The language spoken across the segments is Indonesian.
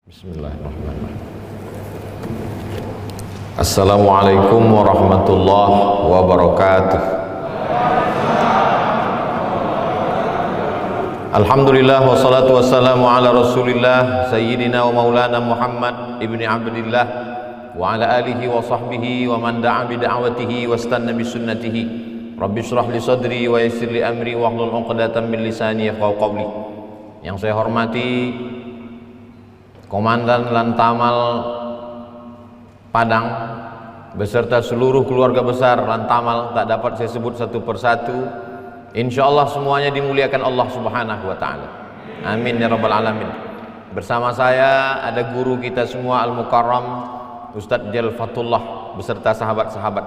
Bismillahirrahmanirrahim. Assalamualaikum warahmatullahi wabarakatuh. Alhamdulillah wassalatu wassalamu ala rasulillah sayyidina wa maulana Muhammad ibni Abdillah wa ala alihi wa sahbihi wa man da'a bida'watihi wa istanna bisunnatihi. Rabbi shrah li sadri wa yassir li amri wa hlul 'uqdatam min lisani yafqahu qawli. Yang saya hormati Komandan Lantamal Padang beserta seluruh keluarga besar Lantamal, tak dapat saya sebut satu persatu. Insyaallah semuanya dimuliakan Allah Subhanahu wa taala. Amin ya rabbal alamin. Bersama saya ada guru kita semua Al-Mukarram Ustadz Jalfatullah beserta sahabat-sahabat.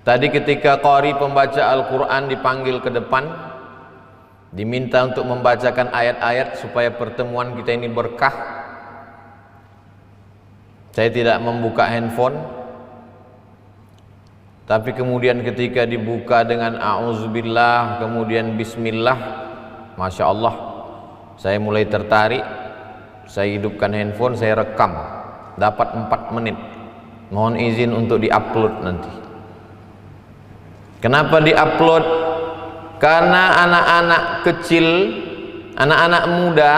Tadi ketika qari pembaca Al-Qur'an dipanggil ke depan, diminta untuk membacakan ayat-ayat supaya pertemuan kita ini berkah. Saya tidak membuka handphone, tapi kemudian ketika dibuka dengan a'udzubillah kemudian bismillah, masya Allah, saya mulai tertarik. Saya hidupkan handphone, saya rekam, dapat 4 menit. Mohon izin untuk diupload nanti. Kenapa diupload? Karena anak-anak kecil, anak-anak muda,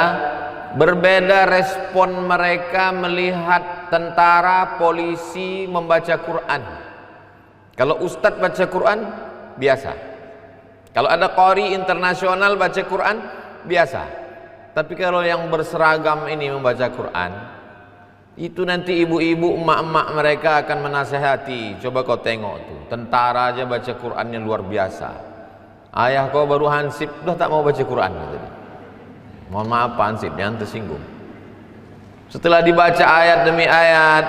berbeda respon mereka melihat tentara, polisi membaca Quran. Kalau ustadz baca Quran, biasa. Kalau ada qari internasional baca Quran, biasa. Tapi kalau yang berseragam ini membaca Quran, itu nanti ibu-ibu, emak-emak mereka akan menasehati. Coba kau tengok tuh, tentara aja baca Qurannya luar biasa. Ayah kau baru hansip, udah tak mau baca Quran. Mohon maaf Pak Hansip, jangan tersinggung. Setelah dibaca ayat demi ayat,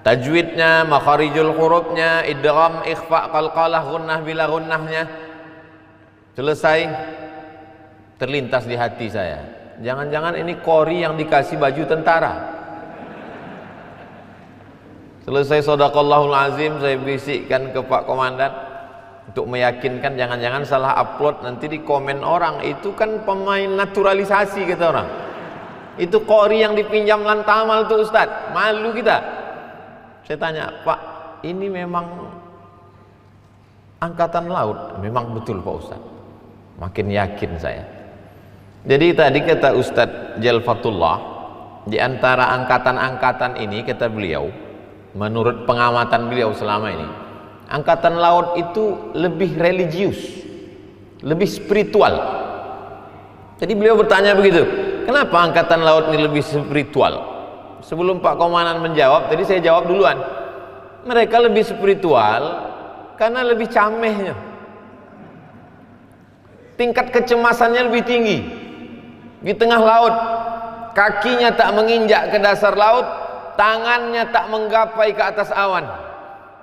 tajwidnya, makharijul hurufnya, idgham, ikhfa, qalqalah, gunnah bila gunnahnya selesai, terlintas di hati saya, jangan-jangan ini qori yang dikasih baju tentara. Selesai shadaqallahul azim, saya bisikkan ke Pak Komandan untuk meyakinkan jangan-jangan salah upload, nanti di komen orang itu kan pemain naturalisasi kata orang. Itu qori yang dipinjam Lantamal tuh Ustadz, malu kita. Saya tanya, Pak, ini memang angkatan laut? Memang betul Pak Ustadz. Makin yakin saya. Jadi tadi kata Ustadz Jalfatullah, di antara angkatan-angkatan ini kata beliau, menurut pengamatan beliau selama ini, angkatan laut itu lebih religius, lebih spiritual. Jadi beliau bertanya begitu, kenapa angkatan laut ini lebih spiritual? Sebelum Pak Komandan menjawab, tadi saya jawab duluan. Mereka lebih spiritual karena lebih camehnya, tingkat kecemasannya lebih tinggi. Di tengah laut, kakinya tak menginjak ke dasar laut, tangannya tak menggapai ke atas awan.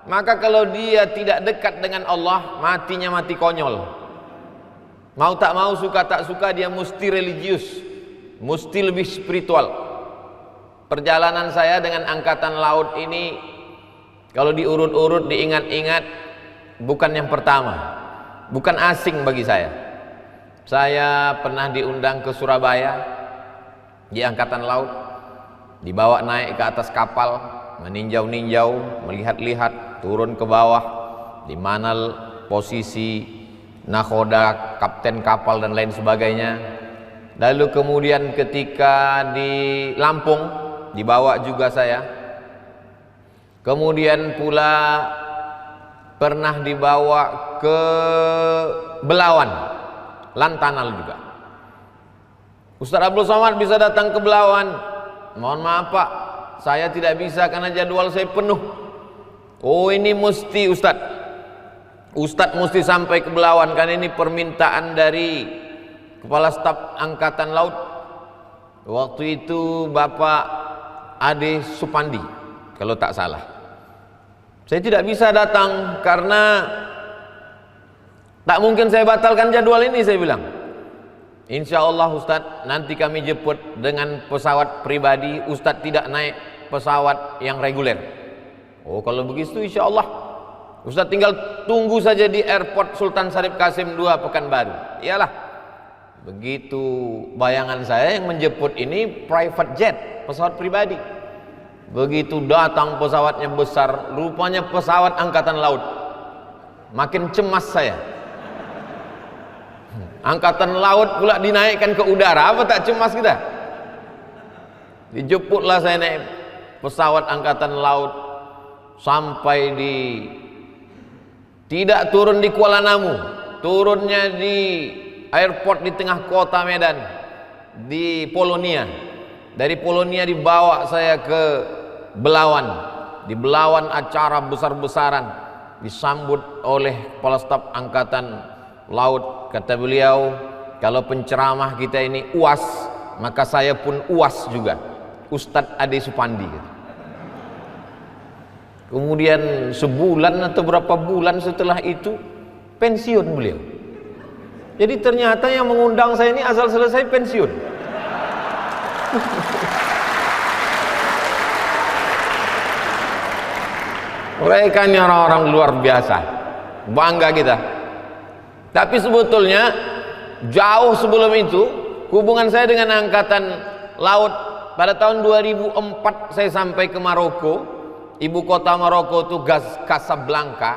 Maka kalau dia tidak dekat dengan Allah, matinya mati konyol. Mau tak mau, suka tak suka, dia mesti religius, mesti lebih spiritual. Perjalanan saya dengan angkatan laut ini, kalau diurut-urut, diingat-ingat, bukan yang pertama, bukan asing bagi saya. Saya pernah diundang ke Surabaya di angkatan laut, dibawa naik ke atas kapal, meninjau-ninjau, melihat-lihat, turun ke bawah, di mana posisi nakhoda, kapten kapal dan lain sebagainya. Lalu kemudian ketika di Lampung dibawa juga saya. Kemudian pula pernah dibawa ke Belawan, Lantanal juga. Ustaz Abdul Somad bisa datang ke Belawan. Mohon maaf Pak, saya tidak bisa karena jadwal saya penuh. Oh ini mesti Ustadz mesti sampai ke Belawan karena ini permintaan dari Kepala Staf Angkatan Laut. Waktu itu Bapak Ade Supandi kalau tak salah. Saya tidak bisa datang karena tak mungkin saya batalkan jadwal ini, saya bilang. Insya Allah Ustadz, nanti kami jemput dengan pesawat pribadi, Ustadz tidak naik pesawat yang reguler. Oh kalau begitu insya Allah Ustadz tinggal tunggu saja di airport Sultan Syarif Kasim II Pekanbaru. Iyalah, Begitu bayangan saya yang menjemput ini private jet, pesawat pribadi. Begitu datang pesawatnya besar, rupanya pesawat angkatan laut. Makin cemas saya. Angkatan laut pula dinaikkan ke udara, apa tak cemas kita? Dijemputlah saya naik pesawat angkatan laut sampai di, tidak turun di Kuala Namu, turunnya di airport di tengah kota Medan, di Polonia. Dari Polonia dibawa saya ke Belawan. Di Belawan acara besar-besaran, disambut oleh Kepala Staf Angkatan Laut. Kata beliau, kalau penceramah kita ini UAS, maka saya pun UAS juga, Ustadz Ade Supandi. Kemudian sebulan atau berapa bulan setelah itu pensiun beliau. Jadi ternyata yang mengundang saya ini asal selesai pensiun. Mereka ini orang-orang luar biasa, bangga kita. Tapi sebetulnya jauh sebelum itu hubungan saya dengan angkatan laut. Pada tahun 2004 saya sampai ke Maroko. Ibu kota Maroko itu Casablanca,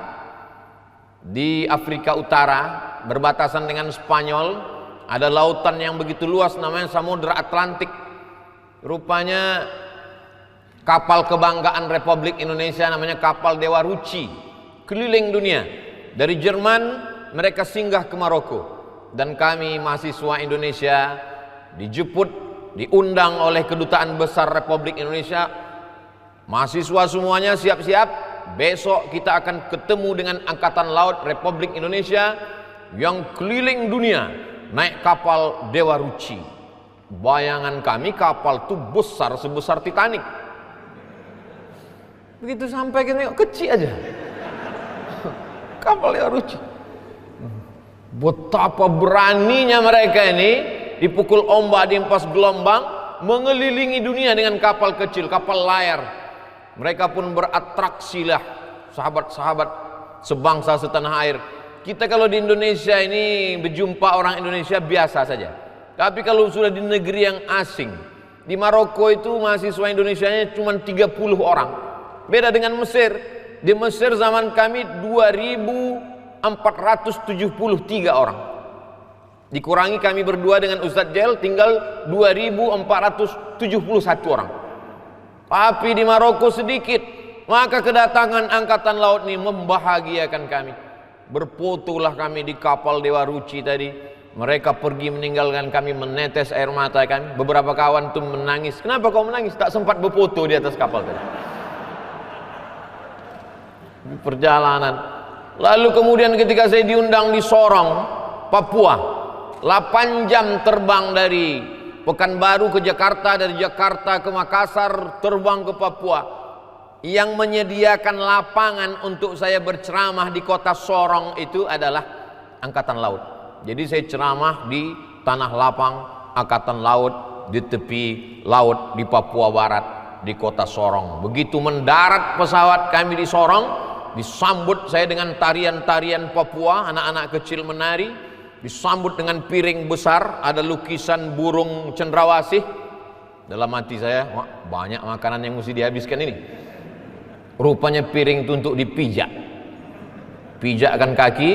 di Afrika Utara, berbatasan dengan Spanyol. Ada lautan yang begitu luas, namanya Samudra Atlantik. Rupanya kapal kebanggaan Republik Indonesia namanya kapal Dewa Ruci, keliling dunia. Dari Jerman mereka singgah ke Maroko, dan kami mahasiswa Indonesia dijemput, diundang oleh Kedutaan Besar Republik Indonesia. Mahasiswa semuanya siap-siap, besok kita akan ketemu dengan Angkatan Laut Republik Indonesia yang keliling dunia naik kapal Dewa Ruci. Bayangan kami kapal itu besar sebesar Titanic. Begitu sampai ke kecil aja kapal Dewa Ruci. Betapa beraninya mereka ini, dipukul ombak, dihempas gelombang, mengelilingi dunia dengan kapal kecil, kapal layar. Mereka pun beratraksilah sahabat-sahabat sebangsa setanah air. Kita kalau di Indonesia ini berjumpa orang Indonesia biasa saja. Tapi kalau sudah di negeri yang asing, di Maroko itu mahasiswa Indonesianya cuma 30 orang. Beda dengan Mesir. Di Mesir zaman kami 2.473 orang. Dikurangi kami berdua dengan Ustadz Jel, tinggal 2.471 orang. Tapi di Maroko sedikit. Maka kedatangan angkatan laut ini membahagiakan kami. Berfotolah kami di kapal Dewa Ruci tadi. Mereka pergi meninggalkan kami, menetes air mata kami. Beberapa kawan tuh menangis. Kenapa kau menangis? Tak sempat berfoto di atas kapal tadi. Di perjalanan. Lalu kemudian ketika saya diundang di Sorong, Papua, 8 jam terbang dari Pekanbaru ke Jakarta, dari Jakarta ke Makassar, terbang ke Papua. Yang menyediakan lapangan untuk saya berceramah di kota Sorong itu adalah Angkatan Laut. Jadi saya ceramah di tanah lapang Angkatan Laut di tepi laut di Papua Barat, di kota Sorong. Begitu mendarat pesawat kami di Sorong, disambut saya dengan tarian-tarian Papua, anak-anak kecil menari. Disambut dengan piring besar, ada lukisan burung cendrawasih. Dalam hati saya, wah, banyak makanan yang mesti dihabiskan ini. Rupanya piring itu untuk dipijak. Pijakkan kaki,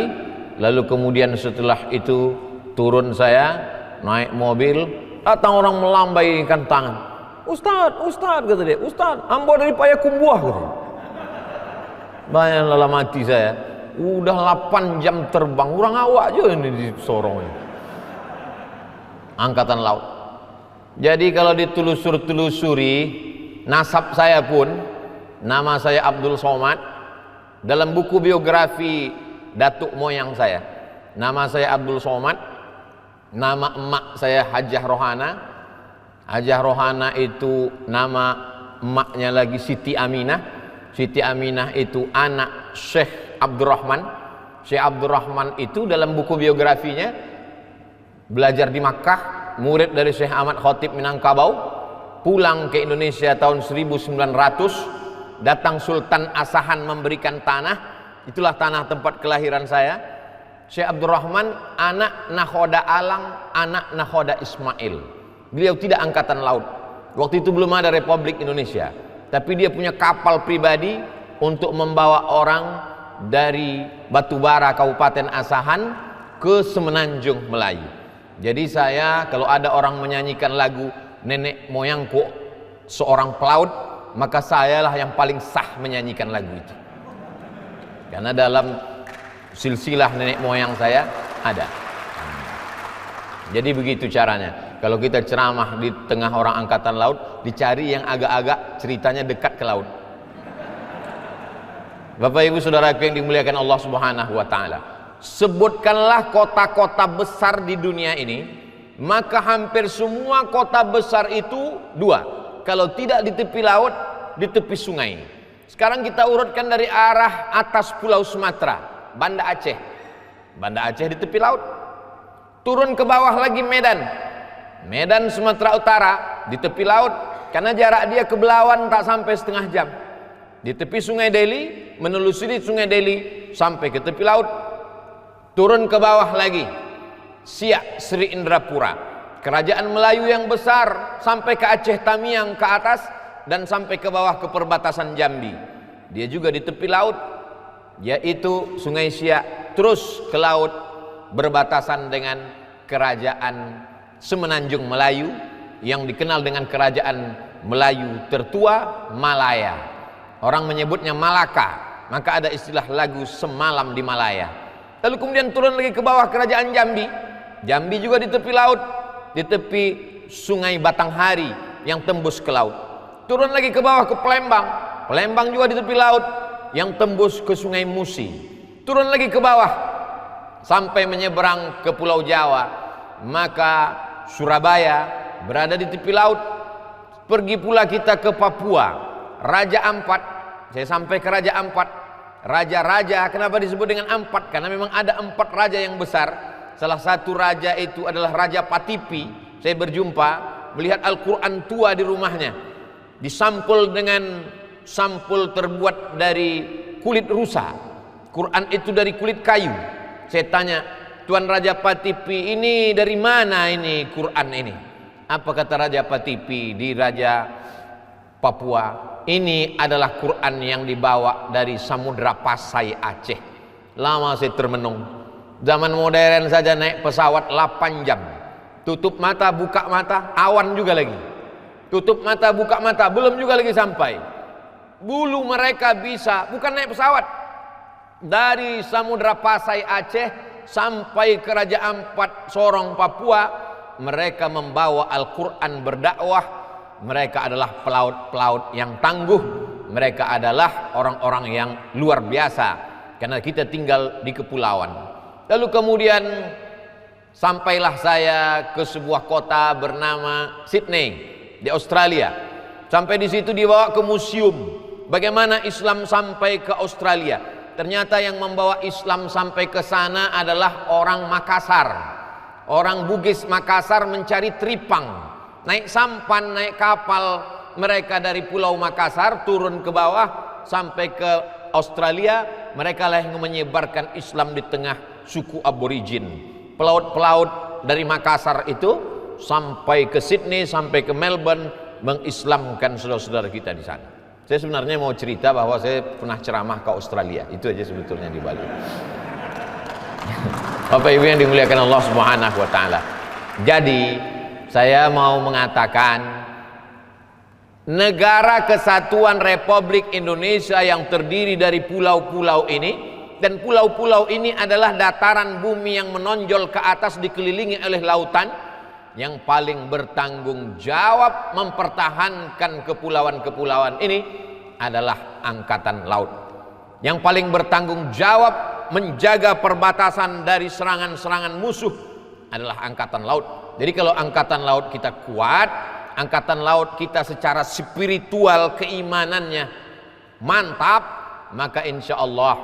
lalu kemudian setelah itu turun saya, naik mobil, datang orang melambaikan tangan. Ustadz, Ustadz, kata dia, Ustadz, ambo dari Payakumbuh, kata dia. Banyak dalam hati saya. Udah 8 jam terbang, kurang awak aja ini di Sorong ini. Angkatan Laut. Jadi kalau ditelusuri nasab saya pun, nama saya Abdul Somad. Dalam buku biografi datuk moyang saya, nama saya Abdul Somad. Nama emak saya Hajah Rohana. Hajah Rohana itu nama emaknya lagi Siti Aminah. Siti Aminah itu anak Syekh Abdurrahman. Syekh Abdurrahman itu dalam buku biografinya belajar di Makkah, murid dari Syekh Ahmad Khatib Minangkabau, pulang ke Indonesia tahun 1900, datang Sultan Asahan memberikan tanah, itulah tanah tempat kelahiran saya. Syekh Abdurrahman anak nakhoda Alang, anak nakhoda Ismail. Beliau tidak angkatan laut. Waktu itu belum ada Republik Indonesia, tapi dia punya kapal pribadi untuk membawa orang dari Batubara Kabupaten Asahan ke Semenanjung Melayu. Jadi saya kalau ada orang menyanyikan lagu nenek moyangku seorang pelaut, maka sayalah yang paling sah menyanyikan lagu itu. Karena dalam silsilah nenek moyang saya ada. Jadi begitu caranya. Kalau kita ceramah di tengah orang angkatan laut, dicari yang agak-agak ceritanya dekat ke laut. Bapak Ibu Saudaraku yang dimuliakan Allah Subhanahu wa taala, sebutkanlah kota-kota besar di dunia ini, maka hampir semua kota besar itu dua. Kalau tidak di tepi laut, di tepi sungai. Sekarang kita urutkan dari arah atas Pulau Sumatera, Banda Aceh. Banda Aceh di tepi laut. Turun ke bawah lagi Medan. Medan Sumatera Utara di tepi laut, karena jarak dia ke Belawan tak sampai setengah jam. Di tepi Sungai Deli, menelusuri Sungai Deli sampai ke tepi laut. Turun ke bawah lagi Siak Sri Indrapura, kerajaan Melayu yang besar, sampai ke Aceh Tamiang ke atas dan sampai ke bawah ke perbatasan Jambi. Dia juga di tepi laut, yaitu Sungai Siak, terus ke laut berbatasan dengan kerajaan Semenanjung Melayu yang dikenal dengan kerajaan Melayu tertua, Malaya. Orang menyebutnya Malaka, maka ada istilah lagu Semalam di Malaya. Lalu kemudian turun lagi ke bawah kerajaan Jambi. Jambi juga di tepi laut, di tepi Sungai Batanghari yang tembus ke laut. Turun lagi ke bawah ke Palembang. Palembang juga di tepi laut yang tembus ke Sungai Musi. Turun lagi ke bawah sampai menyeberang ke Pulau Jawa, maka Surabaya berada di tepi laut. Pergi pula kita ke Papua, Raja Ampat. Saya sampai ke Raja Ampat. Raja-raja, kenapa disebut dengan Ampat? Karena memang ada 4 raja yang besar. Salah satu raja itu adalah Raja Patipi. Saya berjumpa, melihat Al-Quran tua di rumahnya, disampul dengan sampul terbuat dari kulit rusa. Quran itu dari kulit kayu. Saya tanya, Tuan Raja Patipi, ini dari mana ini Quran ini? Apa kata Raja Patipi di Raja Papua? Ini adalah Quran yang dibawa dari Samudra Pasai Aceh. Lama saya termenung. Zaman modern saja naik pesawat 8 jam. Tutup mata, buka mata, awan juga lagi. Tutup mata, buka mata, belum juga lagi sampai. Dulu mereka bisa, bukan naik pesawat, dari Samudra Pasai Aceh sampai ke Raja Ampat Sorong Papua, mereka membawa Al-Quran berdakwah. Mereka adalah pelaut-pelaut yang tangguh. Mereka adalah orang-orang yang luar biasa, karena kita tinggal di kepulauan. Lalu kemudian sampailah saya ke sebuah kota bernama Sydney di Australia. Sampai di situ dibawa ke museum bagaimana Islam sampai ke Australia. Ternyata yang membawa Islam sampai ke sana adalah orang Makassar. Orang Bugis Makassar mencari tripang, naik sampan, naik kapal mereka dari Pulau Makassar turun ke bawah sampai ke Australia. Mereka lah yang menyebarkan Islam di tengah suku aborigin. Pelaut-pelaut dari Makassar itu sampai ke Sydney, sampai ke Melbourne, mengislamkan saudara-saudara kita di sana. Saya sebenarnya mau cerita bahwa saya pernah ceramah ke Australia. Itu aja sebetulnya di Bali. Bapak Ibu yang dimuliakan Allah Subhanahu wa taala. Jadi, saya mau mengatakan negara kesatuan Republik Indonesia yang terdiri dari pulau-pulau ini, dan pulau-pulau ini adalah dataran bumi yang menonjol ke atas dikelilingi oleh lautan. Yang paling bertanggung jawab mempertahankan kepulauan-kepulauan ini adalah Angkatan Laut. Yang paling bertanggung jawab menjaga perbatasan dari serangan-serangan musuh adalah Angkatan Laut. Jadi kalau Angkatan Laut kita kuat, Angkatan Laut kita secara spiritual keimanannya mantap, maka insya Allah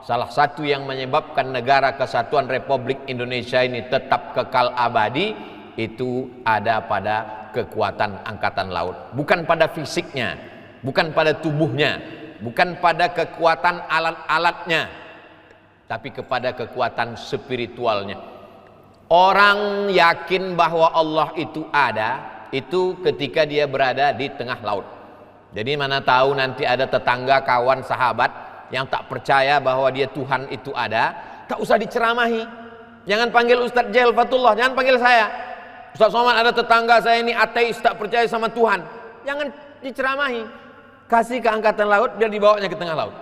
salah satu yang menyebabkan negara kesatuan Republik Indonesia ini tetap kekal abadi itu ada pada kekuatan Angkatan Laut, bukan pada fisiknya, bukan pada tubuhnya, bukan pada kekuatan alat-alatnya, tapi kepada kekuatan spiritualnya. Orang yakin bahwa Allah itu ada, itu ketika dia berada di tengah laut. Jadi mana tahu nanti ada tetangga, kawan, sahabat yang tak percaya bahwa dia Tuhan itu ada, tak usah diceramahi. Jangan panggil Ustadz Jail Fatullah, jangan panggil saya. Ustadz Somad, ada tetangga saya ini ateis, tak percaya sama Tuhan. Jangan diceramahi. Kasih ke angkatan laut, biar dibawanya ke tengah laut.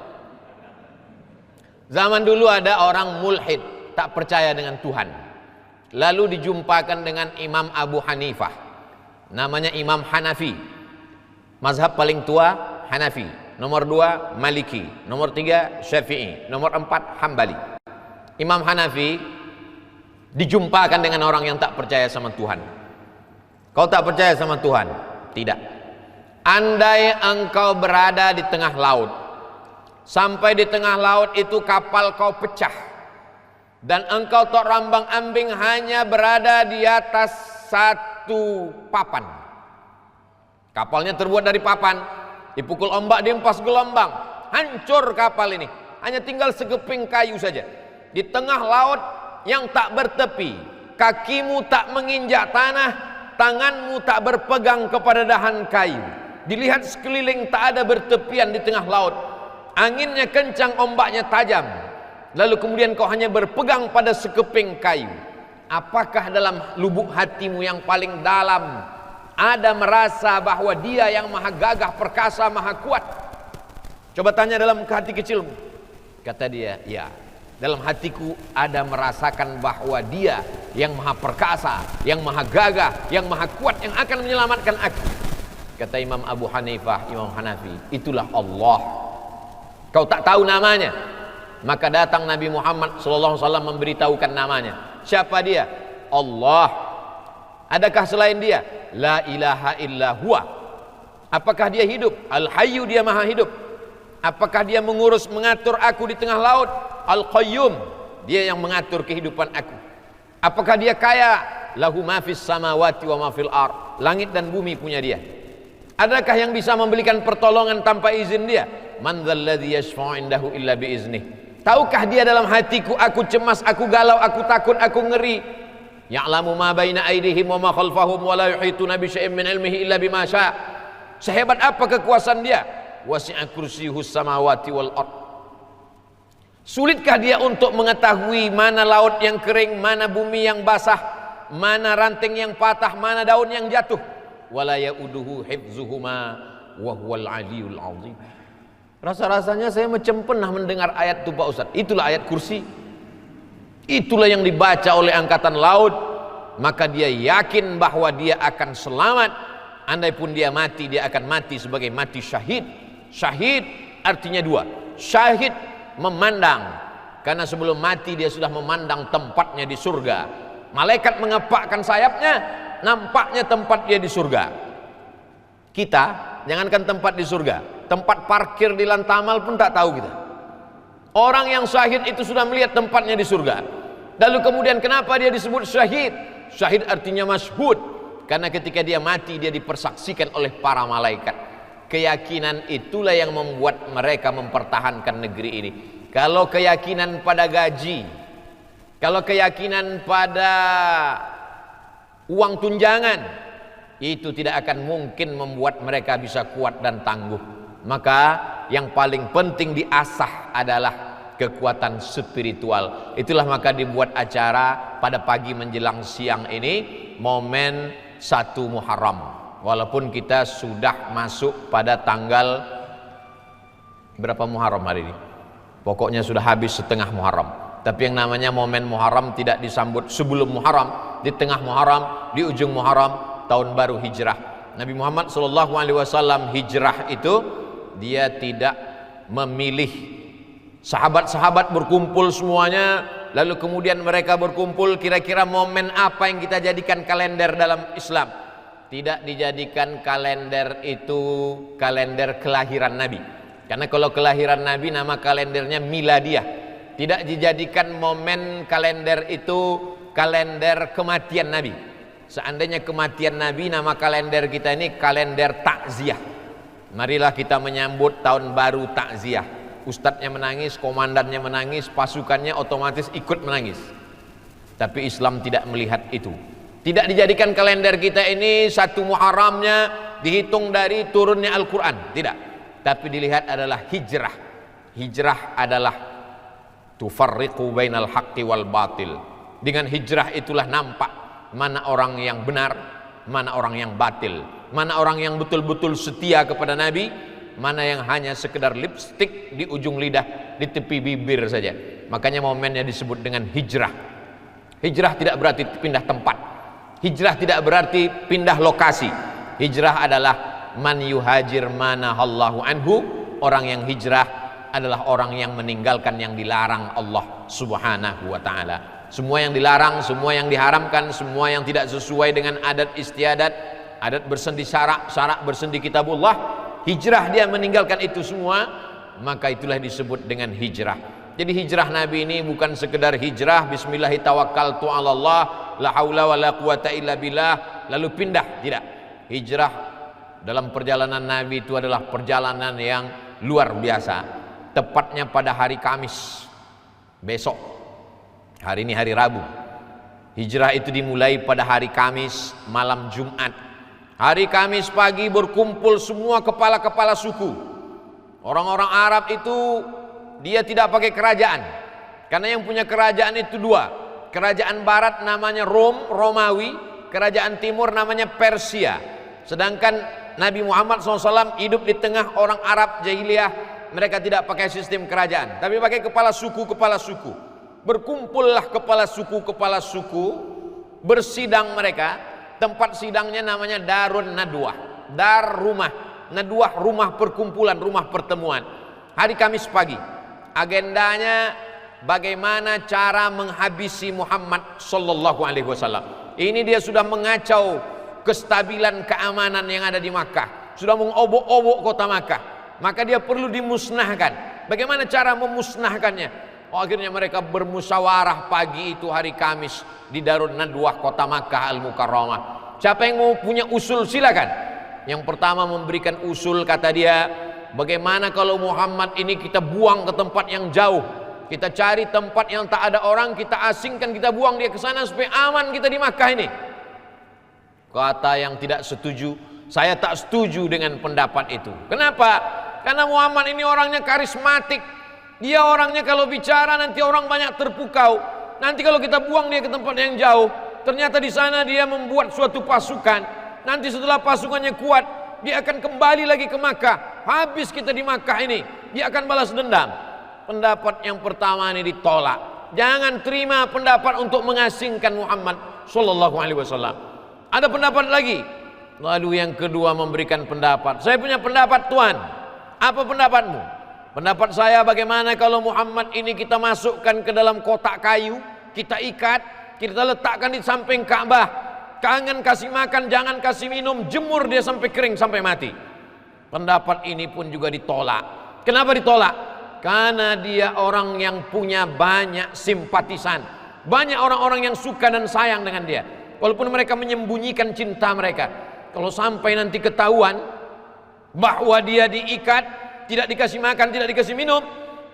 Zaman dulu ada orang mulhid, tak percaya dengan Tuhan. Lalu dijumpakan dengan Imam Abu Hanifah. Namanya Imam Hanafi. Mazhab paling tua Hanafi. Nomor 2 Maliki. Nomor 3 Syafi'i. Nomor 4 Hambali. Imam Hanafi dijumpakan dengan orang yang tak percaya sama Tuhan. Kau tak percaya sama Tuhan? Tidak. Andai engkau berada di tengah laut, sampai di tengah laut itu kapal kau pecah, dan engkau terombang ambing hanya berada di atas satu papan. Kapalnya terbuat dari papan, dipukul ombak, dihempas gelombang, hancur kapal ini. Hanya tinggal sekeping kayu saja. Di tengah laut yang tak bertepi, kakimu tak menginjak tanah, tanganmu tak berpegang kepada dahan kayu. Dilihat sekeliling tak ada bertepian di tengah laut. Anginnya kencang, ombaknya tajam. Lalu kemudian kau hanya berpegang pada sekeping kayu. Apakah dalam lubuk hatimu yang paling dalam ada merasa bahwa dia yang maha gagah, perkasa, maha kuat? Coba tanya dalam hati kecilmu. Kata dia, ya, dalam hatiku ada merasakan bahwa dia yang maha perkasa, yang maha gagah, yang maha kuat, yang akan menyelamatkan aku. Kata Imam Abu Hanifah, Imam Hanafi, itulah Allah. Kau tak tahu namanya, maka datang Nabi Muhammad SAW memberitahukan namanya. Siapa dia? Allah. Adakah selain dia? La ilaha illa huwa. Apakah dia hidup? Al-Hayyu, dia maha hidup. Apakah dia mengurus, mengatur aku di tengah laut? Al-Qayyum, dia yang mengatur kehidupan aku. Apakah dia kaya? Lahu ma fis samawati wa ma fil ard. Langit dan bumi punya dia. Adakah yang bisa memberikan pertolongan tanpa izin dia? Man dzalladzi yashfa'u indahu illa biiznih. Tahukah dia dalam hatiku aku cemas, aku galau, aku takut, aku ngeri? Ya'lamu ma baina aydihim wa ma khalfahum wa la yuhituna bi syai'in min ilmihi illa bima syaa'. Sehebat apa kekuasaan dia? Wasi'a kursiyyuhus samawati wal ard. Sulitkah dia untuk mengetahui mana laut yang kering, mana bumi yang basah, mana ranting yang patah, mana daun yang jatuh? Wala ya'uduhu hifzuhuma wa huwal aliyul azim. Rasa-rasanya saya macam pernah mendengar ayat itu Pak Ustaz. Itulah ayat kursi. Itulah yang dibaca oleh angkatan laut. Maka dia yakin bahwa dia akan selamat. Andai pun dia mati, dia akan mati sebagai mati syahid. Syahid artinya dua. Syahid memandang, karena sebelum mati dia sudah memandang tempatnya di surga. Malaikat mengepakkan sayapnya, nampaknya tempat dia di surga. Kita jangankan tempat di surga, tempat parkir di Lantamal pun tak tahu kita. Orang yang syahid itu sudah melihat tempatnya di surga. Lalu kemudian kenapa dia disebut syahid? Syahid artinya masyhud, karena ketika dia mati dia dipersaksikan oleh para malaikat. Keyakinan itulah yang membuat mereka mempertahankan negeri ini. Kalau keyakinan pada gaji, kalau keyakinan pada uang tunjangan, itu tidak akan mungkin membuat mereka bisa kuat dan tangguh. Maka yang paling penting diasah adalah kekuatan spiritual. Itulah maka dibuat acara pada pagi menjelang siang ini, momen 1 Muharram. Walaupun kita sudah masuk pada tanggal berapa Muharram hari ini, pokoknya sudah habis setengah Muharram. Tapi yang namanya momen Muharram tidak disambut sebelum Muharram, di tengah Muharram, di ujung Muharram, tahun baru hijrah. Nabi Muhammad SAW hijrah itu dia tidak memilih. Sahabat-sahabat berkumpul semuanya, lalu kemudian mereka berkumpul, kira-kira momen apa yang kita jadikan kalender dalam Islam. Tidak dijadikan kalender itu kalender kelahiran Nabi, karena kalau kelahiran Nabi nama kalendernya miladiyah. Tidak dijadikan momen kalender itu kalender kematian Nabi. Seandainya kematian Nabi, nama kalender kita ini kalender takziah. Marilah kita menyambut tahun baru takziah. Ustadznya menangis, komandannya menangis, pasukannya otomatis ikut menangis. Tapi Islam tidak melihat itu. Tidak dijadikan kalender kita ini 1 Muharramnya dihitung dari turunnya Al-Quran, tidak. Tapi dilihat adalah hijrah. Hijrah adalah tufarriqu bainal haqqi wal batil. Dengan hijrah itulah nampak mana orang yang benar, mana orang yang batil, mana orang yang betul-betul setia kepada Nabi, mana yang hanya sekedar lipstik di ujung lidah, di tepi bibir saja. Makanya momennya disebut dengan hijrah. Hijrah tidak berarti pindah tempat. Hijrah tidak berarti pindah lokasi. Hijrah adalah man yuhajir manahallahu anhu. Orang yang hijrah adalah orang yang meninggalkan yang dilarang Allah Subhanahu wa ta'ala. Semua yang dilarang, semua yang diharamkan, semua yang tidak sesuai dengan adat istiadat, adat bersendi syarak, syarak bersendi kitabullah, hijrah dia meninggalkan itu semua, maka itulah disebut dengan hijrah. Jadi hijrah Nabi ini bukan sekedar hijrah bismillahi tawakkaltu 'alallah la haula wala quwata illa billah lalu pindah, tidak. Hijrah dalam perjalanan Nabi itu adalah perjalanan yang luar biasa. Tepatnya pada hari Kamis besok. Hari ini hari Rabu. Hijrah itu dimulai pada hari Kamis malam Jumat. Hari Kamis pagi berkumpul semua kepala-kepala suku. Orang-orang Arab itu dia tidak pakai kerajaan. Karena yang punya kerajaan itu 2. Kerajaan barat namanya Romawi, kerajaan timur namanya Persia. Sedangkan Nabi Muhammad SAW hidup di tengah orang Arab jahiliyah. Mereka tidak pakai sistem kerajaan, tapi pakai kepala suku. Berkumpullah kepala suku, bersidang mereka. Tempat sidangnya namanya Darun Nadwah, dar rumah, Nadwah rumah perkumpulan, rumah pertemuan. Hari Kamis pagi, agendanya bagaimana cara menghabisi Muhammad sallallahu alaihi wasallam. Ini dia sudah mengacau kestabilan keamanan yang ada di Makkah, sudah mengobok-obok kota Makkah. Maka dia perlu dimusnahkan. Bagaimana cara memusnahkannya? Akhirnya mereka bermusyawarah pagi itu hari Kamis di Darun Nadwah kota Makkah Al-Mukarramah. Siapa yang mau punya usul silakan. Yang pertama memberikan usul, kata dia, bagaimana kalau Muhammad ini kita buang ke tempat yang jauh. Kita cari tempat yang tak ada orang, kita asingkan, kita buang dia ke sana supaya aman kita di Makkah ini. Kata yang tidak setuju, saya tak setuju dengan pendapat itu. Kenapa? Karena Muhammad ini orangnya karismatik. Dia orangnya kalau bicara nanti orang banyak terpukau. Nanti kalau kita buang dia ke tempat yang jauh, ternyata di sana dia membuat suatu pasukan. Nanti setelah pasukannya kuat, dia akan kembali lagi ke Makkah. Habis kita di Makkah ini, dia akan balas dendam. Pendapat yang pertama ini ditolak. Jangan terima pendapat untuk mengasingkan Muhammad sallallahu alaihi wasallam. Ada pendapat lagi. Lalu yang kedua memberikan pendapat. Saya punya pendapat, Tuan. Apa pendapatmu? Pendapat saya, bagaimana kalau Muhammad ini kita masukkan ke dalam kotak kayu, kita ikat, kita letakkan di samping Ka'bah. Jangan kasih makan, jangan kasih minum, jemur dia sampai kering, sampai mati. Pendapat ini pun juga ditolak. Kenapa ditolak? Karena dia orang yang punya banyak simpatisan, banyak orang-orang yang suka dan sayang dengan dia. Walaupun mereka menyembunyikan cinta mereka, kalau sampai nanti ketahuan bahwa dia diikat, tidak dikasih makan, tidak dikasih minum,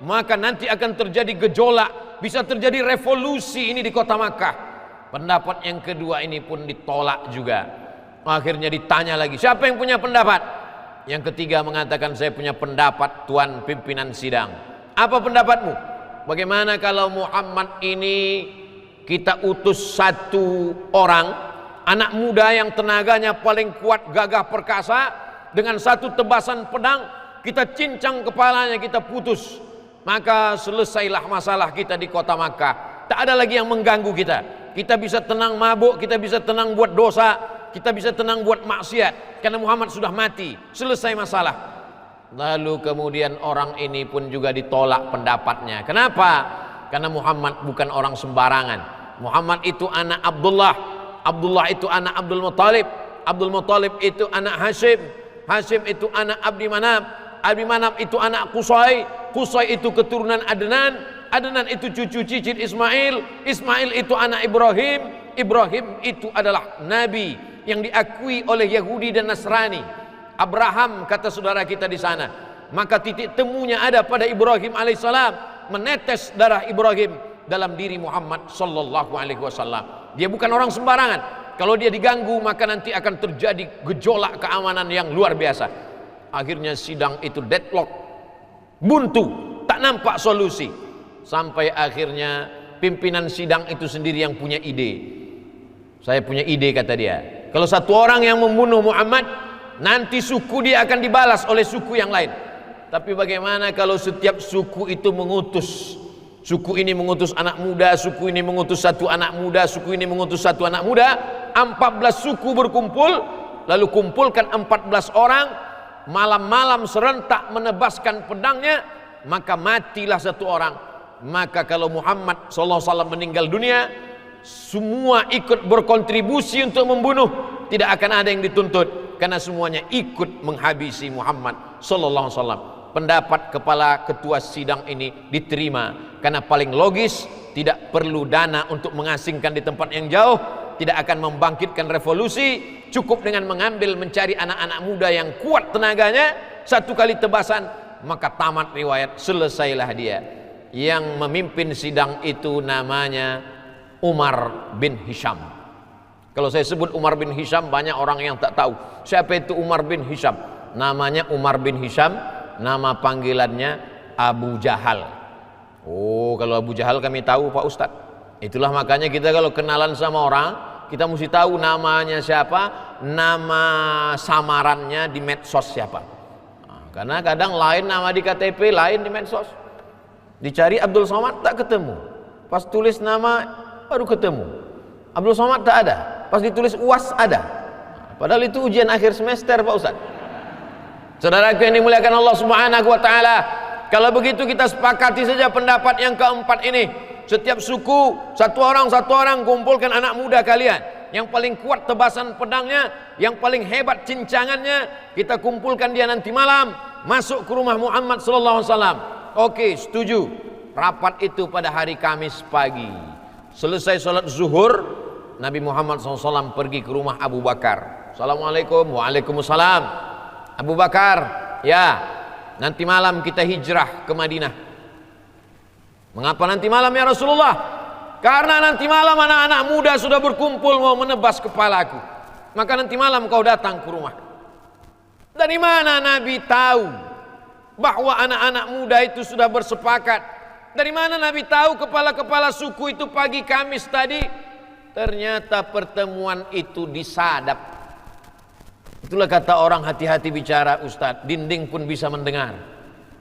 maka nanti akan terjadi gejolak, bisa terjadi revolusi ini di kota Makkah. Pendapat yang kedua ini pun ditolak juga. Akhirnya ditanya lagi, siapa yang punya pendapat? Yang ketiga mengatakan, saya punya pendapat, Tuan pimpinan sidang. Apa pendapatmu? Bagaimana kalau Muhammad ini kita utus 1 orang, anak muda yang tenaganya paling kuat, gagah perkasa, dengan 1 tebasan pedang kita cincang kepalanya, kita putus, maka selesailah masalah kita di kota Makkah. Tak ada lagi yang mengganggu kita. Kita bisa tenang mabuk, kita bisa tenang buat dosa, kita bisa tenang buat maksiat, karena Muhammad sudah mati. Selesai masalah. Lalu kemudian orang ini pun juga ditolak pendapatnya. Kenapa? Karena Muhammad bukan orang sembarangan. Muhammad itu anak Abdullah, Abdullah itu anak Abdul Muttalib, Abdul Muttalib itu anak Hashim, Hashim itu anak Abdi Manaf, Abdi Manaf itu anak Qusay, Qusay itu keturunan Adnan, Adnan itu cucu cicit Ismail, Ismail itu anak Ibrahim, Ibrahim itu adalah nabi yang diakui oleh Yahudi dan Nasrani. Abraham, kata saudara kita di sana, maka titik temunya ada pada Ibrahim alaihissalam, menetes darah Ibrahim dalam diri Muhammad sallallahu alaihi wasallam. Dia bukan orang sembarangan. Kalau dia diganggu maka nanti akan terjadi gejolak keamanan yang luar biasa. Akhirnya sidang itu deadlock, buntu, tak nampak solusi. Sampai akhirnya pimpinan sidang itu sendiri yang punya ide. Saya punya ide, kata dia. Kalau satu orang yang membunuh Muhammad, nanti suku dia akan dibalas oleh suku yang lain. Tapi bagaimana kalau setiap suku itu mengutus, suku ini mengutus anak muda, suku ini mengutus satu anak muda, suku ini mengutus satu anak muda, 14 suku berkumpul, lalu kumpulkan 14 orang, malam-malam serentak menebaskan pedangnya, maka matilah satu orang. Maka kalau Muhammad SAW meninggal dunia, semua ikut berkontribusi untuk membunuh, tidak akan ada yang dituntut, karena semuanya ikut menghabisi Muhammad SAW. Pendapat kepala ketua sidang ini diterima, karena paling logis, tidak perlu dana untuk mengasingkan di tempat yang jauh, tidak akan membangkitkan revolusi, cukup dengan mengambil, mencari anak-anak muda yang kuat tenaganya, satu kali tebasan maka tamat riwayat, selesailah dia. Yang memimpin sidang itu namanya Umar bin Hisham. Kalau saya sebut Umar bin Hisham, banyak orang yang tak tahu siapa itu Umar bin Hisham. Namanya Umar bin Hisham, nama panggilannya Abu Jahal. Oh, kalau Abu Jahal kami tahu Pak Ustadz. Itulah makanya kita kalau kenalan sama orang, kita mesti tahu namanya siapa, nama samarannya di medsos siapa. Nah, karena kadang lain nama di KTP, lain di medsos. Dicari Abdul Somad tak ketemu, pas tulis nama baru ketemu. Abdul Somad tak ada, pas ditulis UAS ada. Padahal itu ujian akhir semester Pak Ustadz. Saudaraku yang dimuliakan Allah Subhanahu wa taala, kalau begitu kita sepakati saja pendapat yang keempat ini. Setiap suku, satu orang kumpulkan anak muda kalian, yang paling kuat tebasan pedangnya, yang paling hebat cincangannya, kita kumpulkan dia nanti malam, masuk ke rumah Muhammad sallallahu alaihi wasallam. Oke, setuju. Rapat itu pada hari Kamis pagi. Selesai sholat zuhur, Nabi Muhammad SAW pergi ke rumah Abu Bakar. Assalamualaikum. Waalaikumsalam. Abu Bakar, ya, nanti malam kita hijrah ke Madinah. Mengapa nanti malam ya Rasulullah? Karena nanti malam anak-anak muda sudah berkumpul mau menebas kepalaku. Maka nanti malam kau datang ke rumah. Dari mana Nabi tahu bahwa anak-anak muda itu sudah bersepakat? Dari mana Nabi tahu kepala-kepala suku itu pagi Kamis tadi? Ternyata pertemuan itu disadap. Itulah kata orang hati-hati bicara Ustadz, dinding pun bisa mendengar.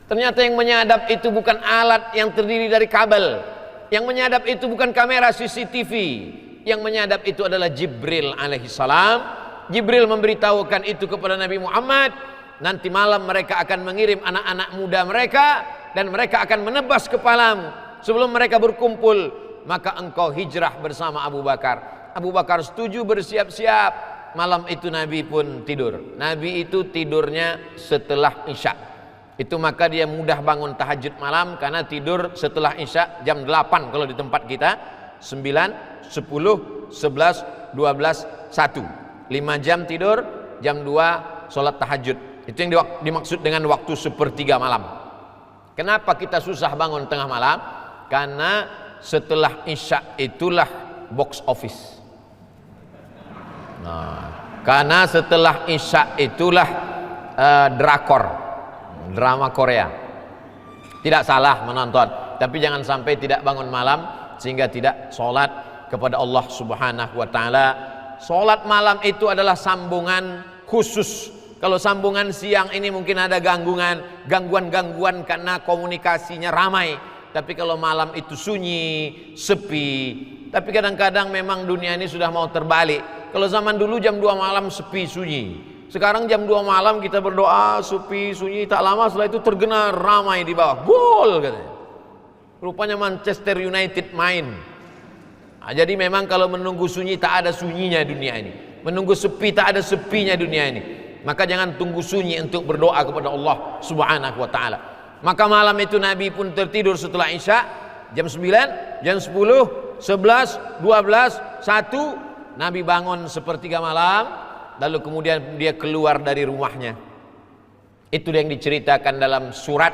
Ternyata yang menyadap itu bukan alat yang terdiri dari kabel. Yang menyadap itu bukan kamera CCTV. Yang menyadap itu adalah Jibril alaihissalam. Jibril memberitahukan itu kepada Nabi Muhammad. Nanti malam mereka akan mengirim anak-anak muda mereka, dan mereka akan menebas kepalamu. Sebelum mereka berkumpul, maka engkau hijrah bersama Abu Bakar. Abu Bakar setuju, bersiap-siap. Malam itu Nabi pun tidur. Nabi itu tidurnya setelah Isya. Itu maka dia mudah bangun tahajud malam, karena tidur setelah Isya jam 8 kalau di tempat kita, 9, 10, 11, 12, 1. 5 jam tidur, jam 2 sholat tahajud. Itu yang dimaksud dengan waktu sepertiga malam. Kenapa kita susah bangun tengah malam? Karena setelah Isya itulah box office. Nah, karena setelah Isya itulah drakor, drama Korea. Tidak salah menonton, tapi jangan sampai tidak bangun malam sehingga tidak sholat kepada Allah Subhanahu wa taala. Sholat malam itu adalah sambungan khusus. Kalau sambungan siang ini mungkin ada gangguan-gangguan karena komunikasinya ramai. Tapi kalau malam itu sunyi, sepi. Tapi kadang-kadang memang dunia ini sudah mau terbalik. Kalau zaman dulu jam 2 malam sepi, sunyi. Sekarang jam 2 malam kita berdoa, sepi, sunyi. Tak lama setelah itu tergenang ramai di bawah. Gol katanya. Rupanya Manchester United main. Nah, jadi memang kalau menunggu sunyi tak ada sunyinya dunia ini. Menunggu sepi tak ada sepinya dunia ini. Maka jangan tunggu sunyi untuk berdoa kepada Allah Subhanahu wa taala. Maka malam itu Nabi pun tertidur setelah Isya jam 9, jam 10, 11, 12, 1 Nabi bangun sepertiga malam, lalu kemudian dia keluar dari rumahnya. Itu yang diceritakan dalam surat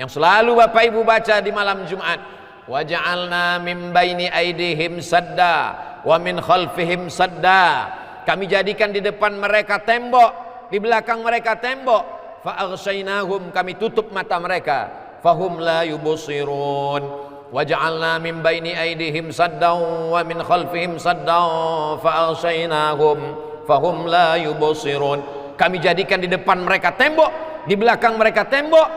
yang selalu Bapak Ibu baca di malam Jumat. Wa ja'alna min baini aidihim sadda wa min khalfihim sadda. Kami jadikan di depan mereka tembok, di belakang mereka tembok. Fa aghshaynahum, kami tutup mata mereka. Fahum la yubsirun. Wa ja'alna min baini aidihim sadda wa min khalfihim sadda fa aghshaynahum fahum la yubsirun. Kami jadikan di depan mereka tembok, di belakang mereka tembok,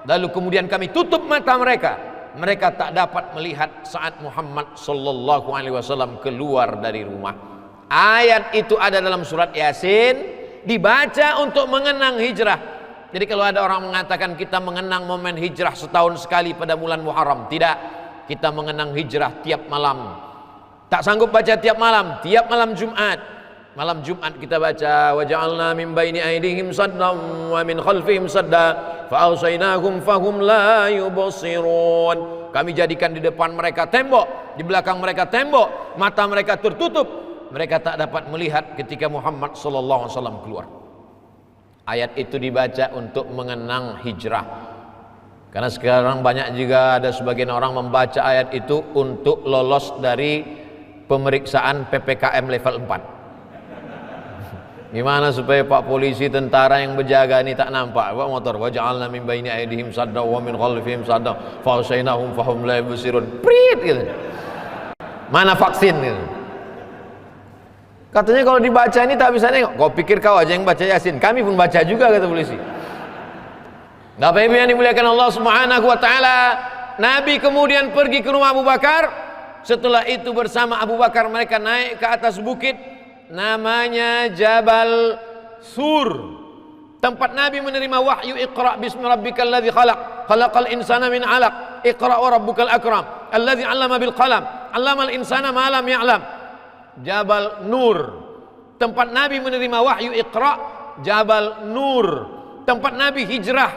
lalu kemudian kami tutup mata mereka. Mereka tak dapat melihat saat Muhammad sallallahu alaihi wasallam keluar dari rumah. Ayat itu ada dalam surat Yasin, dibaca untuk mengenang hijrah. Jadi kalau ada orang mengatakan kita mengenang momen hijrah setahun sekali pada bulan Muharram, tidak. Kita mengenang hijrah tiap malam. Tak sanggup baca tiap malam Jumat. Malam Jumat kita baca wa ja'alna min baini aydihim saddan wa min khalfihim sadda fa awsaynahum fahum la yubsirun. Kami jadikan di depan mereka tembok, di belakang mereka tembok, mata mereka tertutup. Mereka tak dapat melihat ketika Muhammad sallallahu alaihi wasallam keluar. Ayat itu dibaca untuk mengenang hijrah. Karena sekarang banyak juga ada sebagian orang membaca ayat itu untuk lolos dari pemeriksaan PPKM level 4. Gimana supaya Pak polisi tentara yang berjaga ini tak nampak bawa motor. Wa ja'alna min baini aydihim sadda wa min khalfihim sadda fa ashaynahum fahum la yubsirun. Prit gitu. Mana vaksin gitu. Katanya kalau dibaca ini tak bisa nengok. Kau pikir kau aja yang baca Yasin, kami pun baca juga, kata polisi. Bapak Ibu yang dimuliakan Allah Subhanahu wa taala, Nabi kemudian pergi ke rumah Abu Bakar. Setelah itu bersama Abu Bakar mereka naik ke atas bukit namanya Jabal Sur, tempat Nabi menerima wahyu. Iqra bismi rabbikal ladzi khalaq, khalaqal insana min 'alaq, iqra wa rabbukal akram, alladzi 'allama bil qalam, 'allamal insana ma lam ya'lam. Jabal Nur, tempat Nabi menerima wahyu. Iqra, Jabal Nur. Tempat Nabi hijrah,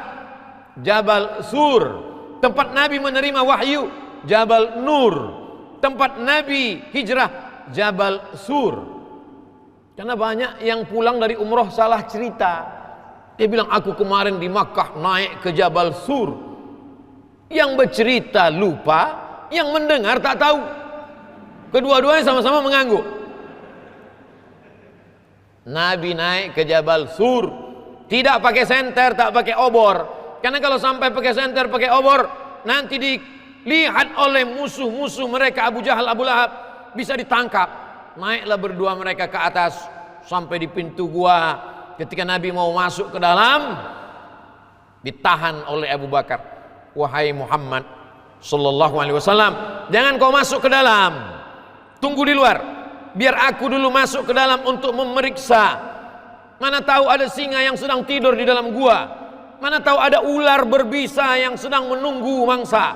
Jabal Sur. Tempat Nabi menerima wahyu, Jabal Nur. Tempat Nabi hijrah, Jabal Sur. Karena banyak yang pulang dari umroh salah cerita. Dia bilang aku kemarin di Makkah naik ke Jabal Sur. Yang bercerita lupa, yang mendengar tak tahu. Kedua-duanya sama-sama mengangguk. Nabi naik ke Jabal Sur, tidak pakai senter, tak pakai obor. Karena kalau sampai pakai senter, pakai obor, nanti dilihat oleh musuh-musuh mereka, Abu Jahal, Abu Lahab, bisa ditangkap. Naiklah berdua mereka ke atas sampai di pintu gua. Ketika Nabi mau masuk ke dalam, ditahan oleh Abu Bakar. Wahai Muhammad sallallahu alaihi wasallam, jangan kau masuk ke dalam, tunggu di luar, biar aku dulu masuk ke dalam untuk memeriksa. Mana tahu ada singa yang sedang tidur di dalam gua, mana tahu ada ular berbisa yang sedang menunggu mangsa.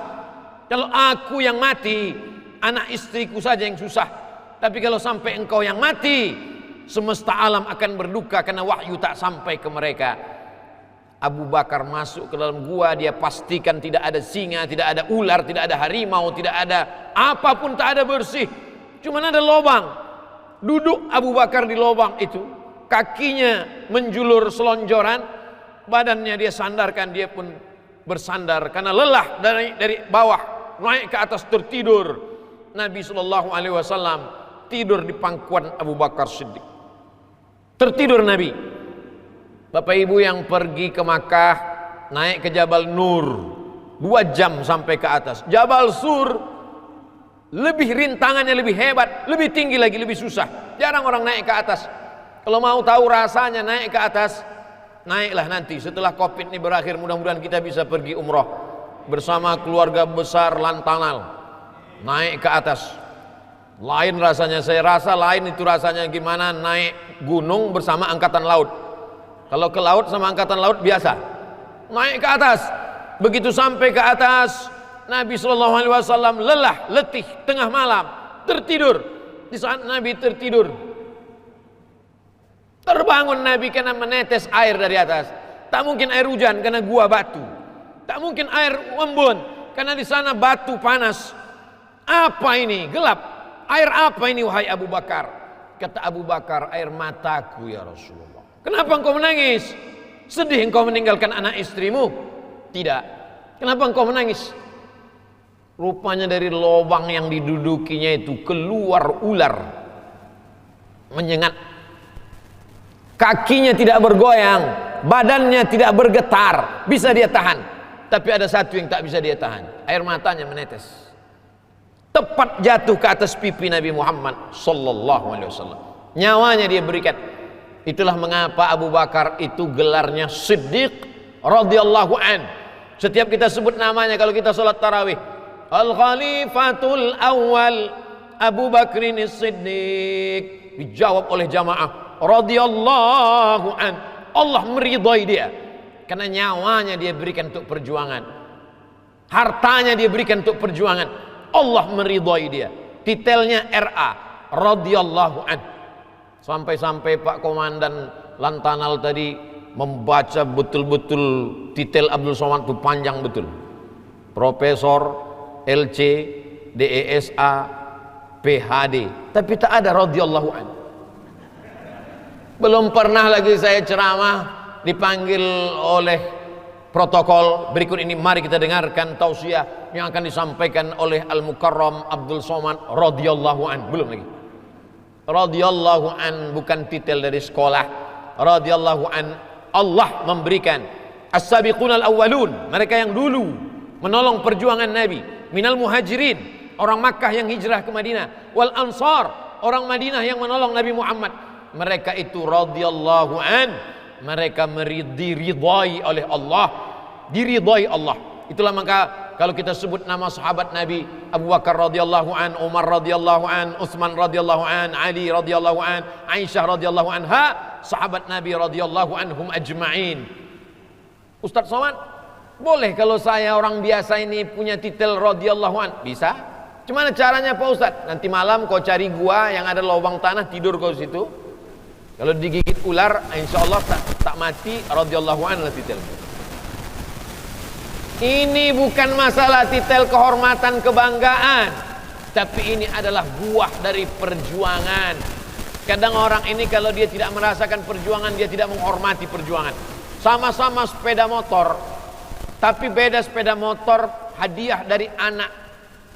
Kalau aku yang mati, anak istriku saja yang susah. Tapi kalau sampai engkau yang mati, semesta alam akan berduka karena wahyu tak sampai ke mereka. Abu Bakar masuk ke dalam gua, dia pastikan tidak ada singa, tidak ada ular, tidak ada harimau, tidak ada apapun, tak ada bersih. Cuma ada lubang. Duduk Abu Bakar di lubang itu, kakinya menjulur selonjoran, badannya dia sandarkan, dia pun bersandar karena lelah dari bawah naik ke atas tertidur. Nabi sallallahu alaihi wasallam tidur di pangkuan Abu Bakar Siddiq. Tertidur Nabi. Bapak Ibu yang pergi ke Makkah, naik ke Jabal Nur, 2 jam sampai ke atas. Jabal Sur lebih rintangannya, lebih hebat, lebih tinggi lagi, lebih susah. Jarang orang naik ke atas. Kalau mau tahu rasanya naik ke atas, naiklah nanti setelah Covid ini berakhir. Mudah-mudahan kita bisa pergi umroh bersama keluarga besar Lantanal. Naik ke atas, lain rasanya. Saya rasa lain itu rasanya gimana naik gunung bersama angkatan laut. Kalau ke laut sama angkatan laut biasa, naik ke atas. Begitu sampai ke atas, Nabi SAW lelah, letih, tengah malam, tertidur. Di saat Nabi tertidur, terbangun Nabi karena menetes air dari atas. Tak mungkin air hujan karena gua batu, tak mungkin air embun karena di sana batu panas. Apa ini? Gelap. Air apa ini wahai Abu Bakar? Kata Abu Bakar, air mataku ya Rasulullah. Kenapa engkau menangis? Sedih engkau meninggalkan anak istrimu? Tidak. Kenapa engkau menangis? Rupanya dari lubang yang didudukinya itu keluar ular menyengat. Kakinya tidak bergoyang, badannya tidak bergetar, bisa dia tahan. Tapi ada satu yang tak bisa dia tahan, air matanya menetes. Tepat jatuh ke atas pipi Nabi Muhammad sallallahu alaihi wasallam. Nyawanya dia berikan. Itulah mengapa Abu Bakar itu gelarnya Siddiq radhiyallahu an. Setiap kita sebut namanya kalau kita sholat tarawih, Al-Khalifatul Awwal Abu Bakrin Siddiq, dijawab oleh jamaah radhiyallahu an. Allah meridhai dia karena nyawanya dia berikan untuk perjuangan, hartanya dia berikan untuk perjuangan. Allah meridhai dia. Titelnya RA radhiyallahu an. Sampai-sampai Pak Komandan Lantanal tadi membaca betul-betul titel Abdul Somad itu panjang betul. Profesor, LC, DESA, PhD, tapi tak ada radhiyallahu an. Belum pernah lagi saya ceramah dipanggil oleh protokol. Berikut ini mari kita dengarkan tausiah yang akan disampaikan oleh Al-Mukarram Abdul Somad radhiyallahu an. Belum lagi. Radhiyallahu an bukan titel dari sekolah. Radhiyallahu an, Allah memberikan. As-sabiqunal awwalun, mereka yang dulu menolong perjuangan Nabi, minal muhajirin, orang Makkah yang hijrah ke Madinah, wal ansar, orang Madinah yang menolong Nabi Muhammad. Mereka itu radhiyallahu an, mereka diridhai oleh Allah, diridhai Allah. Itulah maka kalau kita sebut nama sahabat Nabi, Abu Bakar radhiyallahu an, Umar radhiyallahu an, Utsman radhiyallahu an, Ali radhiyallahu an, Aisyah radhiyallahu anha, sahabat Nabi radhiyallahu anhum ajma'in. Ustaz Somad, boleh kalau saya orang biasa ini punya titel radhiyallahu an? Bisa. Gimana caranya Pak Ustaz? Nanti malam kau cari gua yang ada lubang tanah, tidur kau situ. Kalau digigit ular, insya Allah tak mati, radhiyallahu an lah titel. Ini bukan masalah titel kehormatan kebanggaan, tapi ini adalah buah dari perjuangan. Kadang orang ini kalau dia tidak merasakan perjuangan, dia tidak menghormati perjuangan. Sama-sama sepeda motor, tapi beda sepeda motor hadiah dari anak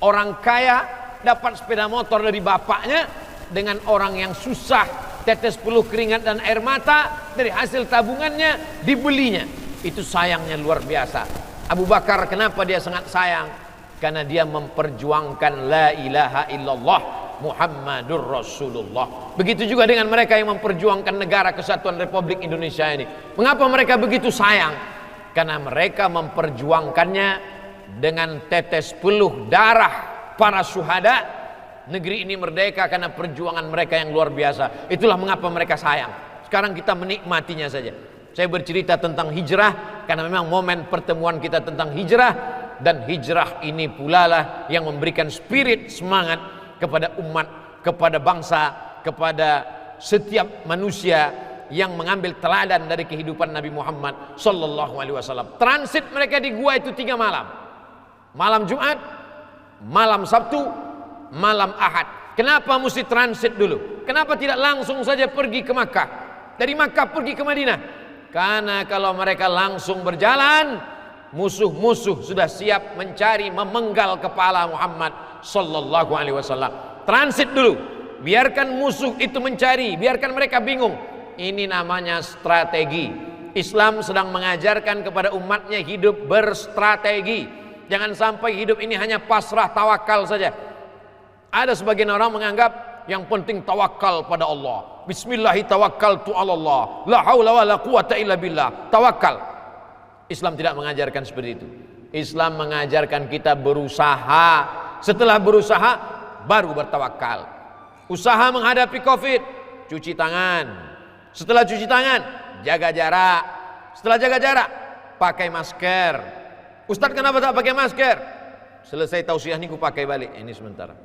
orang kaya, dapat sepeda motor dari bapaknya, dengan orang yang susah, tetes peluh keringat dan air mata, dari hasil tabungannya dibelinya. Itu sayangnya luar biasa. Abu Bakar kenapa dia sangat sayang? Karena dia memperjuangkan la ilaha illallah Muhammadur Rasulullah. Begitu juga dengan mereka yang memperjuangkan negara kesatuan Republik Indonesia ini. Mengapa mereka begitu sayang? Karena mereka memperjuangkannya dengan tetes peluh darah para syuhada. Negeri ini merdeka karena perjuangan mereka yang luar biasa. Itulah mengapa mereka sayang. Sekarang kita menikmatinya saja. Saya bercerita tentang hijrah karena memang momen pertemuan kita tentang hijrah, dan hijrah ini pula lah yang memberikan spirit semangat kepada umat, kepada bangsa, kepada setiap manusia yang mengambil teladan dari kehidupan Nabi Muhammad sallallahu alaihi wasallam. Transit mereka di gua itu 3 malam. Malam Jumat, malam Sabtu, malam Ahad. Kenapa mesti transit dulu? Kenapa tidak langsung saja pergi ke Makkah? Dari Makkah pergi ke Madinah? Karena kalau mereka langsung berjalan, musuh-musuh sudah siap mencari, memenggal kepala Muhammad sallallahu alaihi wasallam. Transit dulu, biarkan musuh itu mencari, biarkan mereka bingung. Ini namanya strategi. Islam sedang mengajarkan kepada umatnya hidup berstrategi. Jangan sampai hidup ini hanya pasrah tawakal saja. Ada sebagian orang menganggap yang penting tawakal pada Allah. Bismillahi tawakkaltu 'ala Allah. La haula wala quwata illa billah. Tawakal. Islam tidak mengajarkan seperti itu. Islam mengajarkan kita berusaha. Setelah berusaha baru bertawakal. Usaha menghadapi Covid, cuci tangan. Setelah cuci tangan, jaga jarak. Setelah jaga jarak, pakai masker. Ustadz kenapa tak pakai masker? Selesai tausiah ini ku pakai balik. Ini sementara.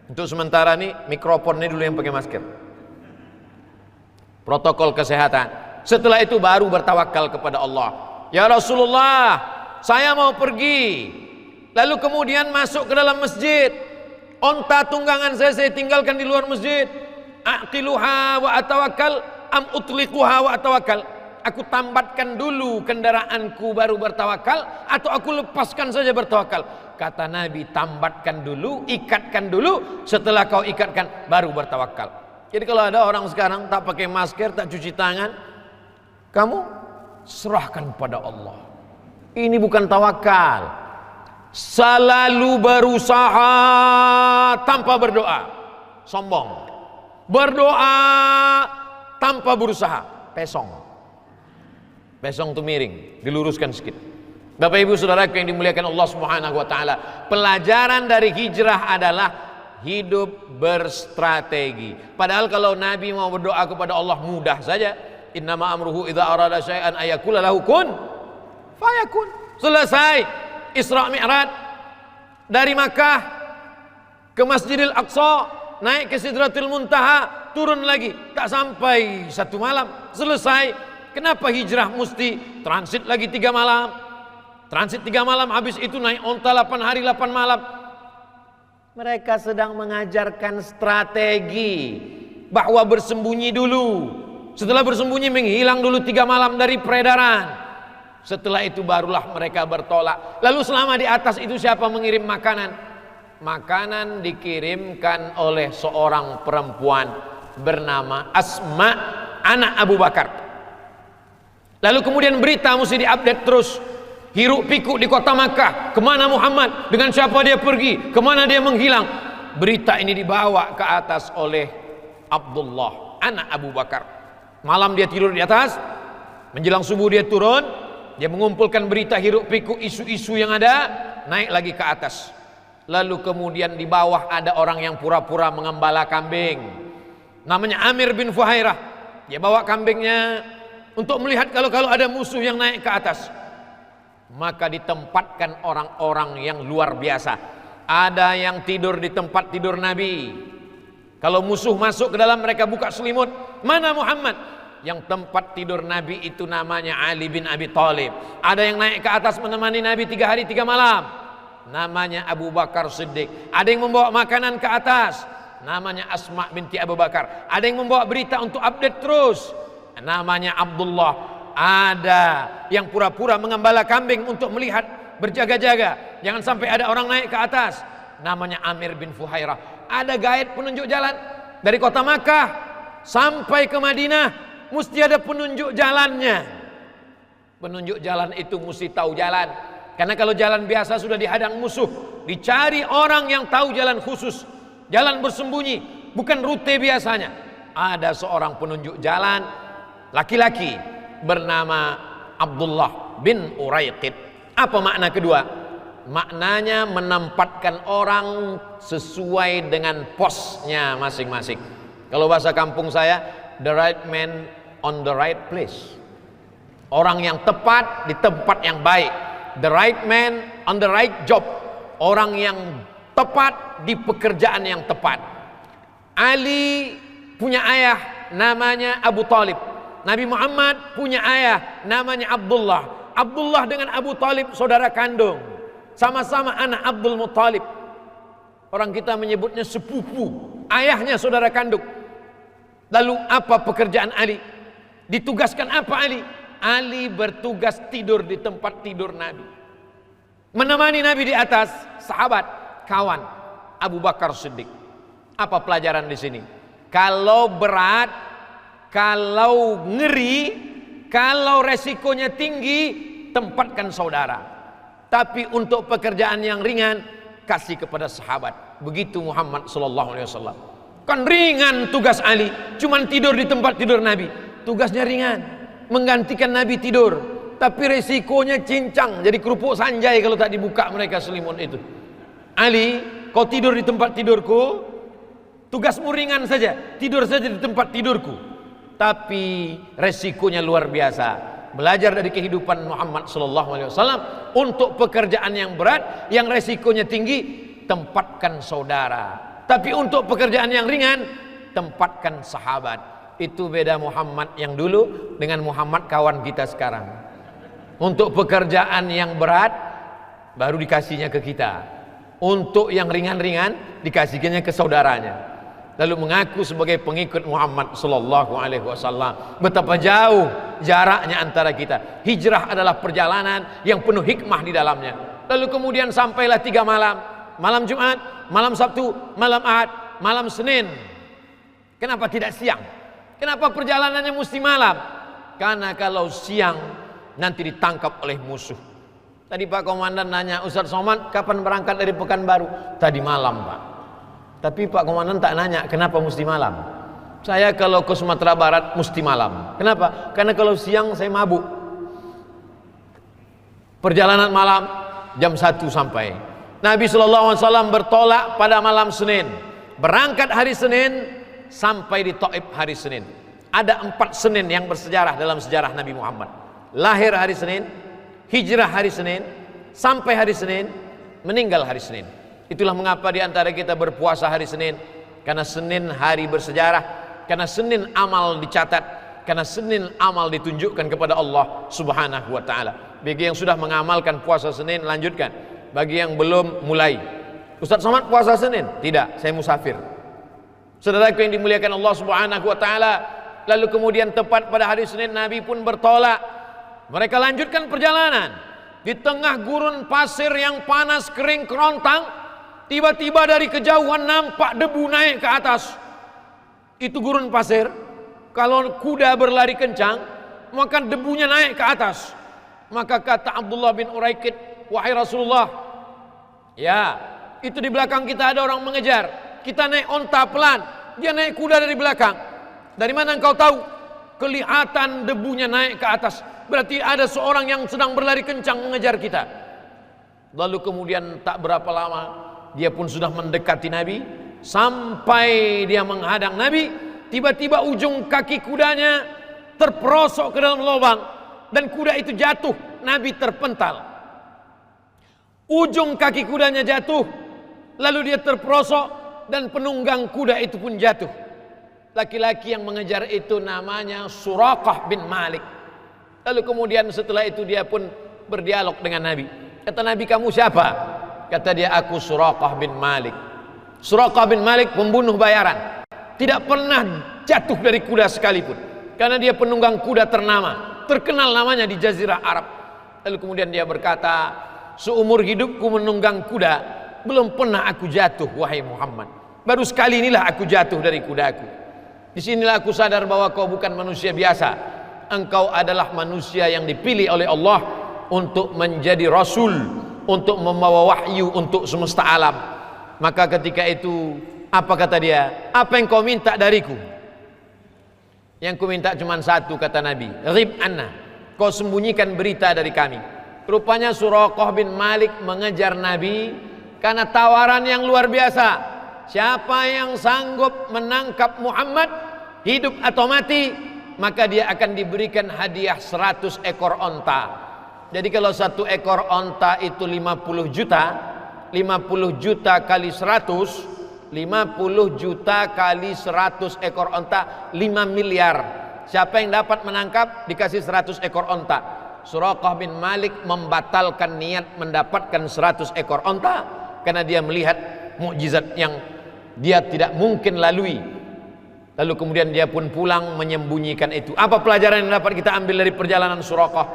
Untuk sementara nih mikrofonnya dulu yang pakai masker. Protokol kesehatan. Setelah itu baru bertawakal kepada Allah. Ya Rasulullah, saya mau pergi. Lalu kemudian masuk ke dalam masjid. Onta tunggangan saya tinggalkan di luar masjid. Aqiluha wa atawakkal am utliquha wa atawakkal. Aku tambatkan dulu kendaraanku baru bertawakal, atau aku lepaskan saja bertawakal? Kata Nabi, tambatkan dulu, ikatkan dulu, setelah kau ikatkan baru bertawakal. Jadi kalau ada orang sekarang tak pakai masker, tak cuci tangan, kamu serahkan pada Allah. Ini bukan tawakal. Selalu berusaha tanpa berdoa, sombong. Berdoa tanpa berusaha, pesong. Pesong itu miring, diluruskan sedikit. Bapak Ibu Saudaraku yang dimuliakan Allah Subhanahu wa taala, pelajaran dari hijrah adalah hidup berstrategi. Padahal kalau Nabi mau berdoa kepada Allah mudah saja. Innama amruhu idza arada syai'an ayaqula lahu kun fayakun. Selesai Isra Mi'raj dari Makkah ke Masjidil Aqsa, naik ke Sidratul Muntaha, turun lagi, tak sampai 1 malam selesai. Kenapa hijrah mesti transit lagi 3 malam? Transit 3 malam, habis itu naik onta 8 hari 8 malam. Mereka sedang mengajarkan strategi bahwa bersembunyi dulu. Setelah bersembunyi menghilang dulu 3 malam dari peredaran. Setelah itu barulah mereka bertolak. Lalu selama di atas itu siapa mengirim makanan? Makanan dikirimkan oleh seorang perempuan bernama Asma, anak Abu Bakar. Lalu kemudian berita mesti diupdate terus. Hiruk pikuk di kota Makkah, kemana Muhammad, dengan siapa dia pergi, kemana dia menghilang. Berita ini dibawa ke atas oleh Abdullah, anak Abu Bakar. Malam dia tidur di atas, menjelang subuh dia turun, dia mengumpulkan berita hiruk pikuk, isu-isu yang ada, naik lagi ke atas. Lalu kemudian di bawah ada orang yang pura-pura mengembala kambing, namanya Amir bin Fuhairah. Dia bawa kambingnya untuk melihat kalau ada musuh yang naik ke atas. Maka ditempatkan orang-orang yang luar biasa. Ada yang tidur di tempat tidur Nabi. Kalau musuh masuk ke dalam, mereka buka selimut. Mana Muhammad? Yang tempat tidur Nabi itu namanya Ali bin Abi Thalib. Ada yang naik ke atas menemani Nabi 3 hari 3 malam, namanya Abu Bakar Siddiq. Ada yang membawa makanan ke atas, namanya Asma binti Abu Bakar. Ada yang membawa berita untuk update terus, namanya Abdullah. Ada yang pura-pura mengembala kambing untuk melihat, berjaga-jaga jangan sampai ada orang naik ke atas, namanya Amir bin Fuhairah. Ada guide penunjuk jalan dari kota Makkah sampai ke Madinah, mesti ada penunjuk jalannya. Penunjuk jalan itu mesti tahu jalan, karena kalau jalan biasa sudah dihadang musuh, dicari orang yang tahu jalan khusus, jalan bersembunyi, bukan rute biasanya. Ada seorang penunjuk jalan laki-laki bernama Abdullah bin Uraiqid. Apa makna kedua? Maknanya menempatkan orang sesuai dengan posnya masing-masing. Kalau bahasa kampung saya, the right man on the right place. Orang yang tepat di tempat yang baik. The right man on the right job. Orang yang tepat di pekerjaan yang tepat. Ali punya ayah namanya Abu Thalib. Nabi Muhammad punya ayah namanya Abdullah. Abdullah dengan Abu Thalib saudara kandung, sama-sama anak Abdul Muttalib. Orang kita menyebutnya sepupu, ayahnya saudara kandung. Lalu apa pekerjaan Ali? Ditugaskan apa Ali? Ali bertugas tidur di tempat tidur Nabi, menemani Nabi di atas, sahabat, kawan Abu Bakar Siddiq. Apa pelajaran di sini? Kalau berat, kalau ngeri, kalau resikonya tinggi, tempatkan saudara. Tapi untuk pekerjaan yang ringan, kasih kepada sahabat. Begitu Muhammad sallallahu alaihi wasallam. Kan ringan tugas Ali, cuman tidur di tempat tidur Nabi. Tugasnya ringan, menggantikan Nabi tidur. Tapi resikonya cincang, jadi kerupuk sanjai kalau tak dibuka mereka selimut itu. Ali, kau tidur di tempat tidurku, tugasmu ringan saja, tidur saja di tempat tidurku. Tapi resikonya luar biasa. Belajar dari kehidupan Muhammad sallallahu alaihi wasallam. Untuk pekerjaan yang berat, yang resikonya tinggi, tempatkan saudara. Tapi untuk pekerjaan yang ringan, tempatkan sahabat. Itu beda Muhammad yang dulu dengan Muhammad kawan kita sekarang. Untuk pekerjaan yang berat, baru dikasihnya ke kita. Untuk yang ringan-ringan, dikasihnya ke saudaranya. lalu mengaku sebagai pengikut Muhammad sallallahu alaihi wasallam. Betapa jauh jaraknya antara kita. Hijrah adalah perjalanan yang penuh hikmah di dalamnya. Lalu kemudian sampailah 3 malam. Malam Jumat, malam Sabtu, malam Ahad, malam Senin. Kenapa tidak siang? Kenapa perjalanannya mesti malam? Karena kalau siang nanti ditangkap oleh musuh. Tadi Pak Komandan nanya, Ustaz Somad kapan berangkat dari Pekanbaru? Tadi malam Pak. Tapi Pak Komandan tak nanya kenapa mesti malam. Saya kalau ke Sumatera Barat mesti malam. Kenapa? Karena kalau siang saya mabuk. Perjalanan malam jam 1 sampai. Nabi SAW bertolak pada malam Senin, berangkat hari Senin sampai di Taif hari Senin. Ada 4 Senin yang bersejarah dalam sejarah Nabi Muhammad. Lahir hari Senin, hijrah hari Senin, sampai hari Senin, meninggal hari Senin. Itulah mengapa di antara kita berpuasa hari Senin, karena Senin hari bersejarah, karena Senin amal dicatat, karena Senin amal ditunjukkan kepada Allah Subhanahu wa taala. Bagi yang sudah mengamalkan puasa Senin, lanjutkan. Bagi yang belum, mulai. Ustaz Somad puasa Senin? Tidak, saya musafir. Saudaraku yang dimuliakan Allah Subhanahu wa taala, lalu kemudian tepat pada hari Senin Nabi pun bertolak. Mereka lanjutkan perjalanan di tengah gurun pasir yang panas kering kerontang. Tiba-tiba dari kejauhan nampak debu naik ke atas. Itu gurun pasir. Kalau kuda berlari kencang, maka debunya naik ke atas. Maka kata Abdullah bin Uraikid, wahai Rasulullah, ya, itu di belakang kita ada orang mengejar. Kita naik onta pelan, dia naik kuda dari belakang. Dari mana engkau tahu? Kelihatan debunya naik ke atas. Berarti ada seorang yang sedang berlari kencang mengejar kita. Lalu kemudian tak berapa lama, dia pun sudah mendekati Nabi. Sampai dia menghadang Nabi, tiba-tiba ujung kaki kudanya terperosok ke dalam lubang. Dan kuda itu jatuh, Nabi terpental. Ujung kaki kudanya jatuh, lalu dia terperosok dan penunggang kuda itu pun jatuh. Laki-laki yang mengejar itu namanya Suraqah bin Malik. Lalu kemudian setelah itu dia pun berdialog dengan Nabi. Kata Nabi, kamu siapa? Kata dia, aku Suraqah bin Malik. Suraqah bin Malik pembunuh bayaran, tidak pernah jatuh dari kuda sekalipun, karena dia penunggang kuda ternama, terkenal namanya di Jazirah Arab. Lalu kemudian dia berkata, seumur hidupku menunggang kuda, belum pernah aku jatuh wahai Muhammad. Baru sekali inilah aku jatuh dari kudaku. Disinilah aku sadar bahwa kau bukan manusia biasa. Engkau adalah manusia yang dipilih oleh Allah untuk menjadi Rasul, untuk membawa wahyu untuk semesta alam. Maka ketika itu, apa kata dia? Apa yang kau minta dariku? Yang ku minta cuma satu, kata Nabi, Rib anna, kau sembunyikan berita dari kami. Rupanya Suraqah bin Malik mengejar Nabi karena tawaran yang luar biasa. Siapa yang sanggup menangkap Muhammad, hidup atau mati, maka dia akan diberikan hadiah 100 ekor onta. Jadi kalau 1 ekor onta itu 50 juta, 50 juta kali 100, 50 juta kali 100 ekor onta, 5 miliar. Siapa yang dapat menangkap, dikasih 100 ekor onta. Suraqah bin Malik membatalkan niat mendapatkan 100 ekor onta karena dia melihat mukjizat yang dia tidak mungkin lalui. Lalu kemudian dia pun pulang menyembunyikan itu. Apa pelajaran yang dapat kita ambil dari perjalanan Suraqah?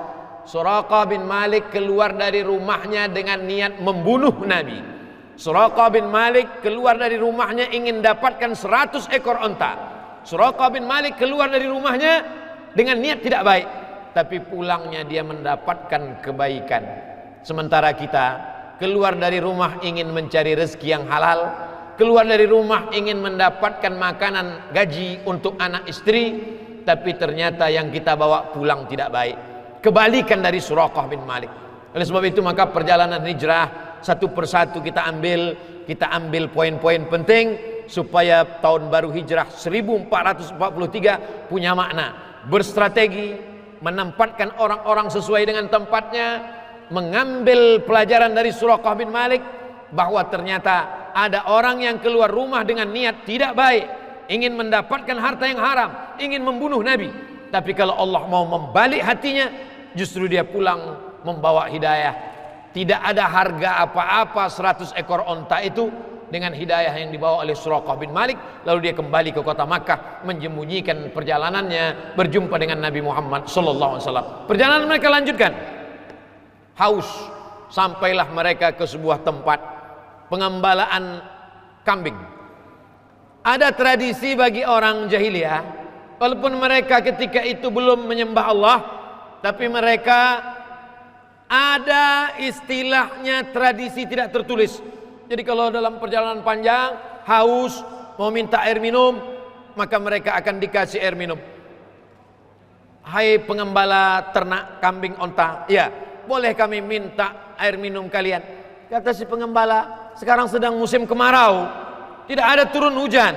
Suraqah bin Malik keluar dari rumahnya dengan niat membunuh Nabi. Suraqah bin Malik keluar dari rumahnya ingin dapatkan 100 ekor onta. Suraqah bin Malik keluar dari rumahnya dengan niat tidak baik, tapi pulangnya dia mendapatkan kebaikan. Sementara kita keluar dari rumah ingin mencari rezeki yang halal, keluar dari rumah ingin mendapatkan makanan gaji untuk anak istri, tapi ternyata yang kita bawa pulang tidak baik. Kebalikan dari Suraqah bin Malik. Oleh sebab itu maka perjalanan hijrah satu persatu kita ambil poin-poin penting supaya tahun baru hijrah 1443 punya makna. Berstrategi, menempatkan orang-orang sesuai dengan tempatnya, mengambil pelajaran dari Suraqah bin Malik bahwa ternyata ada orang yang keluar rumah dengan niat tidak baik, ingin mendapatkan harta yang haram, ingin membunuh Nabi. Tapi kalau Allah mau membalik hatinya, justru dia pulang membawa hidayah. Tidak ada harga apa-apa 100 ekor onta itu dengan hidayah yang dibawa oleh Suraqah bin Malik. Lalu dia kembali ke kota Makkah, menyembunyikan perjalanannya, berjumpa dengan Nabi Muhammad sallallahu alaihi wasallam. Perjalanan mereka lanjutkan. Haus, sampailah mereka ke sebuah tempat pengembalaan kambing. Ada tradisi bagi orang jahiliyah, walaupun mereka ketika itu belum menyembah Allah, tapi mereka ada istilahnya tradisi tidak tertulis. Jadi kalau dalam perjalanan panjang haus, mau minta air minum, maka mereka akan dikasih air minum. Hai pengembala ternak kambing onta, ya boleh kami minta air minum kalian? Kata si pengembala, sekarang sedang musim kemarau, tidak ada turun hujan,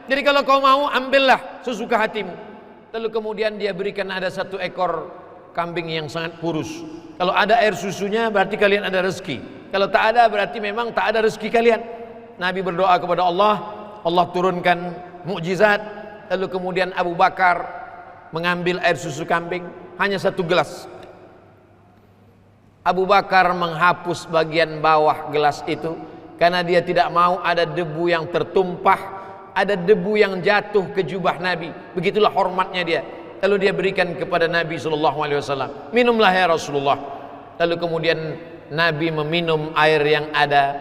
jadi kalau kau mau ambillah sesuka hatimu. Lalu kemudian dia berikan ada satu ekor kambing yang sangat kurus. Kalau ada air susunya berarti kalian ada rezeki, kalau tak ada berarti memang tak ada rezeki kalian. Nabi berdoa kepada Allah, Allah turunkan mukjizat. Lalu kemudian Abu Bakar mengambil air susu kambing, hanya satu gelas. Abu Bakar menghapus bagian bawah gelas itu karena dia tidak mau ada debu yang tertumpah, ada debu yang jatuh ke jubah Nabi. Begitulah hormatnya dia. Lalu dia berikan kepada Nabi SAW. Minumlah ya Rasulullah. Lalu kemudian Nabi meminum air yang ada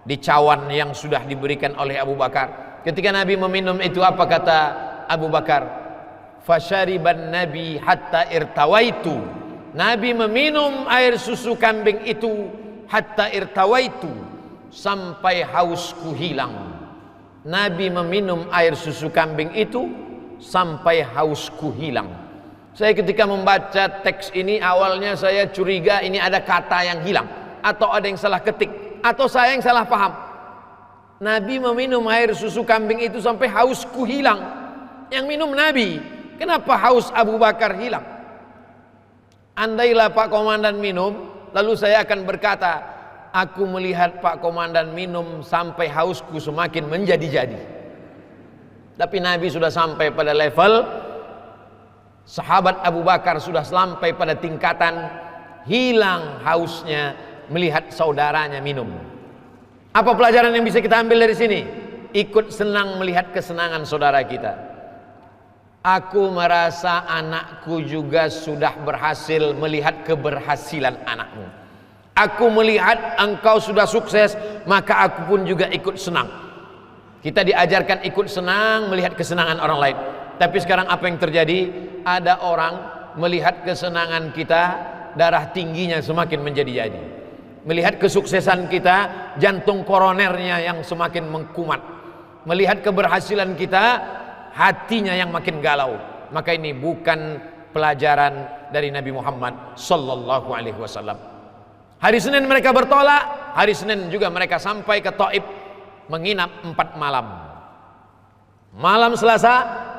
di cawan yang sudah diberikan oleh Abu Bakar. Ketika Nabi meminum itu, apa kata Abu Bakar? Fasyariban Nabi hatta irtawaitu. Nabi meminum air susu kambing itu hatta irtawaitu, sampai hausku hilang. Nabi meminum air susu kambing itu sampai hausku hilang. Saya ketika membaca teks ini awalnya saya curiga ini ada kata yang hilang, atau ada yang salah ketik, atau saya yang salah paham. Nabi meminum air susu kambing itu sampai hausku hilang. Yang minum Nabi, kenapa haus Abu Bakar hilang? Andailah Pak Komandan minum, lalu saya akan berkata, aku melihat Pak Komandan minum sampai hausku semakin menjadi-jadi. Tapi Nabi sudah sampai pada level, sahabat Abu Bakar sudah sampai pada tingkatan hilang hausnya melihat saudaranya minum. Apa pelajaran yang bisa kita ambil dari sini? Ikut senang melihat kesenangan saudara kita. Aku merasa anakku juga sudah berhasil melihat keberhasilan anakmu. Aku melihat engkau sudah sukses, maka aku pun juga ikut senang. Kita diajarkan ikut senang melihat kesenangan orang lain. Tapi sekarang apa yang terjadi? Ada orang melihat kesenangan kita, darah tingginya semakin menjadi-jadi. Melihat kesuksesan kita, jantung koronernya yang semakin mengkumat. Melihat keberhasilan kita, hatinya yang makin galau. Maka ini bukan pelajaran dari Nabi Muhammad sallallahu alaihi wasallam. Hari Senin mereka bertolak, hari Senin juga mereka sampai ke Taif, menginap 4 malam. Malam Selasa,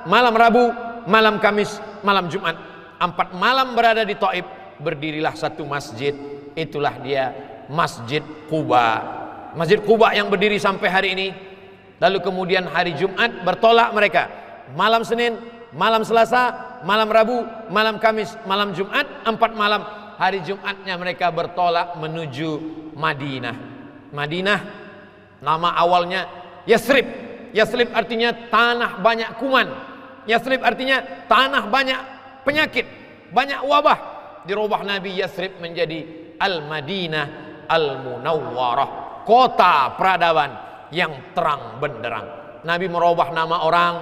malam Rabu, malam Kamis, malam Jumat. 4 malam berada di Taif. Berdirilah satu masjid, itulah dia Masjid Quba. Masjid Quba yang berdiri sampai hari ini. Lalu kemudian hari Jumat bertolak mereka. Malam Senin, malam Selasa, malam Rabu, malam Kamis, malam Jumat, 4 malam. Hari Jumatnya mereka bertolak menuju Madinah. Madinah nama awalnya Yasrib. Yasrib artinya tanah banyak kuman. Yasrib artinya tanah banyak penyakit, banyak wabah. Dirubah Nabi Yasrib menjadi Al-Madinah Al-Munawwarah, kota peradaban yang terang benderang. Nabi merubah nama orang.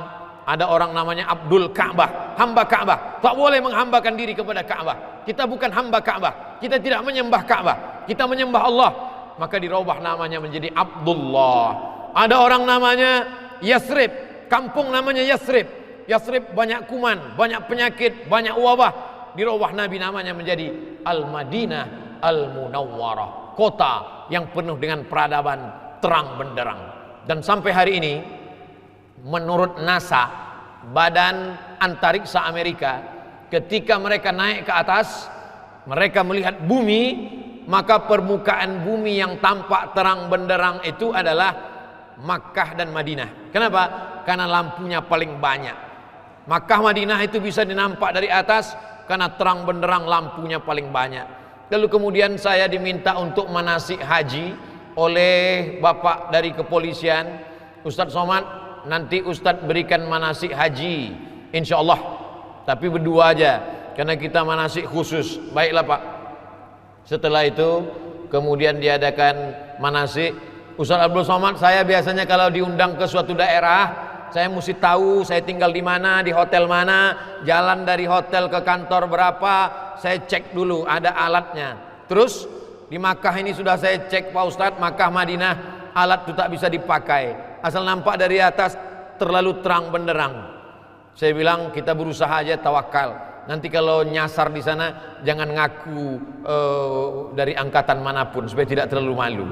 Ada orang namanya Abdul Ka'bah, hamba Ka'bah. Tak boleh menghambakan diri kepada Ka'bah. Kita bukan hamba Ka'bah, kita tidak menyembah Ka'bah, kita menyembah Allah. Maka dirubah namanya menjadi Abdullah. Ada orang namanya Yasrib, kampung namanya Yasrib. Yasrib banyak kuman, banyak penyakit, banyak wabah. Dirubah Nabi namanya menjadi Al-Madinah Al-Munawwarah, kota yang penuh dengan peradaban terang benderang. Dan sampai hari ini, menurut NASA, Badan Antariksa Amerika, ketika mereka naik ke atas, mereka melihat bumi, maka permukaan bumi yang tampak terang benderang itu adalah Makkah dan Madinah. Kenapa? Karena lampunya paling banyak. Makkah Madinah itu bisa dinampak dari atas karena terang benderang lampunya paling banyak. Lalu kemudian saya diminta untuk manasik haji oleh Bapak dari kepolisian, Ustadz Somad, nanti Ustadz berikan manasik haji, insya Allah, tapi berdua aja, karena kita manasik khusus. Baiklah Pak. Setelah itu kemudian diadakan manasik. Ustadz Abdul Somad, saya biasanya kalau diundang ke suatu daerah, saya mesti tahu saya tinggal di mana, di hotel mana, jalan dari hotel ke kantor berapa, saya cek dulu ada alatnya. Terus di Makkah ini sudah saya cek Pak Ustadz, Makkah Madinah alat itu tak bisa dipakai, asal nampak dari atas terlalu terang benderang. Saya bilang kita berusaha aja, tawakal. Nanti kalau nyasar di sana jangan ngaku dari angkatan manapun supaya tidak terlalu malu.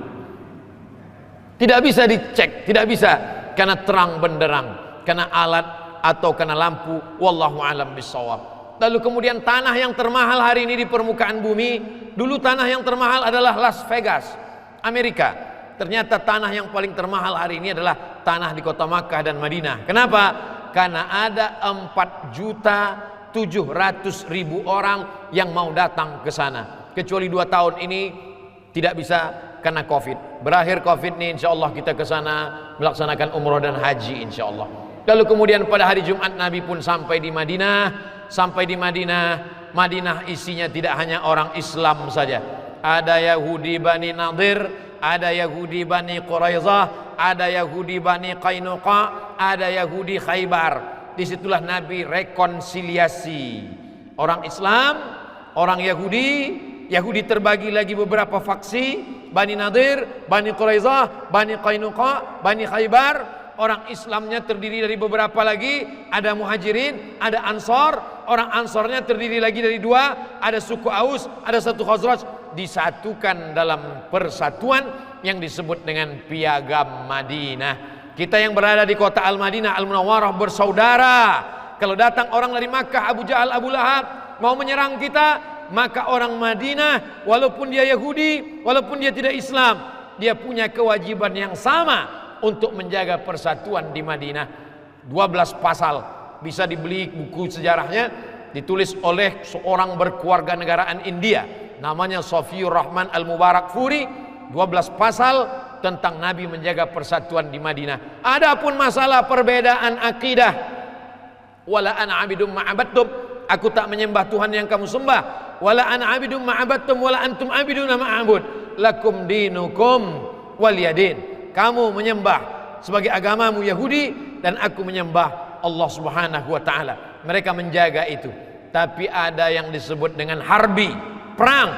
Tidak bisa dicek, tidak bisa, karena terang benderang, karena alat atau karena lampu. Wallahu alam bisawab. Lalu kemudian tanah yang termahal hari ini di permukaan bumi, dulu tanah yang termahal adalah Las Vegas, Amerika. Ternyata tanah yang paling termahal hari ini adalah tanah di kota Makkah dan Madinah. Kenapa? Karena ada 4.700.000 orang yang mau datang ke sana. Kecuali 2 tahun ini tidak bisa karena Covid. Berakhir Covid ini insya Allah kita ke sana melaksanakan umroh dan haji insya Allah. Lalu kemudian pada hari Jumat Nabi pun sampai di Madinah. Sampai di Madinah isinya tidak hanya orang Islam saja. Ada Yahudi Bani Nadir, ada Yahudi Bani Quraizah, ada Yahudi Bani Qainuqa, ada Yahudi Khaybar. Disitulah Nabi rekonsiliasi orang Islam, orang Yahudi. Yahudi terbagi lagi beberapa faksi, Bani Nadir, Bani Quraizah, Bani Qainuqa, Bani Khaybar. Orang Islamnya terdiri dari beberapa lagi, ada Muhajirin, ada Ansor. Orang Ansornya terdiri lagi dari 2, ada suku Aus, ada satu Khazraj, disatukan dalam persatuan yang disebut dengan Piagam Madinah. Kita yang berada di kota Al-Madinah Al-Munawwarah bersaudara. Kalau datang orang dari Makkah, Abu Jahal, Abu Lahab mau menyerang kita, maka orang Madinah walaupun dia Yahudi, walaupun dia tidak Islam, dia punya kewajiban yang sama untuk menjaga persatuan di Madinah. 12 pasal, bisa dibeli buku sejarahnya, ditulis oleh seorang berkeluarga negaraan India, namanya Sofiur Rahman Al-Mubarak Furi. 12 pasal tentang Nabi menjaga persatuan di Madinah. Adapun masalah perbedaan akidah, wala ana abidum ma'abadtum, aku tak menyembah Tuhan yang kamu sembah, wala ana abidum ma'abadtum wala antum abiduna ma'abud, lakum dinukum waliyadin. Kamu menyembah sebagai agamamu Yahudi dan aku menyembah Allah Subhanahu wa taala. Mereka menjaga itu. Tapi ada yang disebut dengan harbi, perang.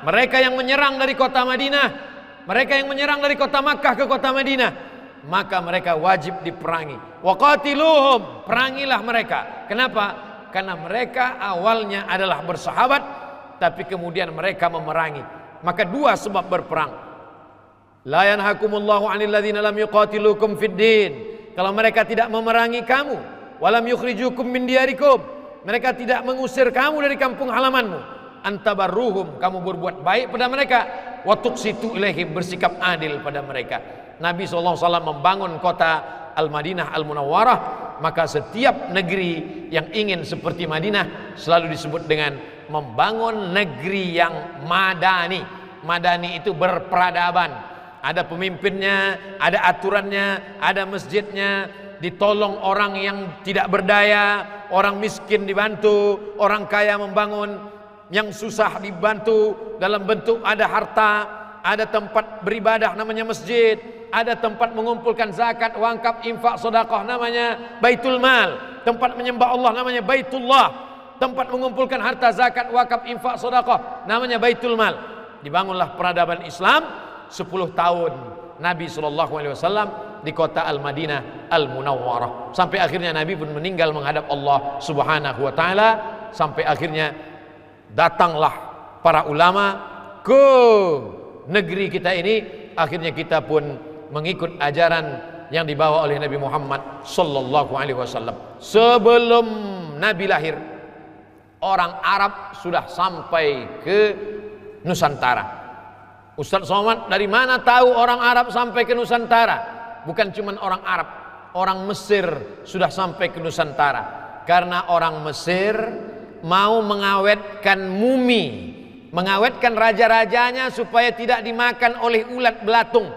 Mereka yang menyerang dari kota Madinah, mereka yang menyerang dari kota Makkah ke kota Madinah, maka mereka wajib diperangi. Waqatiluhum, perangilah mereka. Kenapa? Karena mereka awalnya adalah bersahabat, tapi kemudian mereka memerangi. Maka 2 sebab berperang. La yanhakumullahu 'anil ladzina lam yuqatilukum fid din. Kalau mereka tidak memerangi kamu, walam yukhrijukum min diyarikum, mereka tidak mengusir kamu dari kampung halamanmu, antabarruhum, kamu berbuat baik pada mereka, wa tuqsitu ilaihim, bersikap adil pada mereka. Nabi SAW membangun kota Al-Madinah Al-Munawwarah, maka setiap negeri yang ingin seperti Madinah selalu disebut dengan membangun negeri yang madani. Madani itu berperadaban. Ada pemimpinnya, ada aturannya, ada masjidnya, ditolong orang yang tidak berdaya, orang miskin dibantu, orang kaya membangun, yang susah dibantu dalam bentuk ada harta, ada tempat beribadah namanya masjid, ada tempat mengumpulkan zakat, wakaf, infak, sedekah namanya Baitul Mal, tempat menyembah Allah namanya Baitullah, tempat mengumpulkan harta, zakat, wakaf, infak, sedekah namanya Baitul Mal. Dibangunlah peradaban Islam 10 tahun Nabi SAW di kota Al-Madinah Al-Munawwarah, sampai akhirnya Nabi pun meninggal menghadap Allah Subhanahu wa taala. Sampai akhirnya datanglah para ulama ke negeri kita ini. Akhirnya kita pun mengikut ajaran yang dibawa oleh Nabi Muhammad sallallahu alaihi wasallam. Sebelum Nabi lahir, orang Arab sudah sampai ke Nusantara. Ustadz Somad, dari mana tahu orang Arab sampai ke Nusantara? Bukan cuma orang Arab, orang Mesir sudah sampai ke Nusantara. Karena orang Mesir mau mengawetkan mumi mengawetkan raja-rajanya supaya tidak dimakan oleh ulat belatung.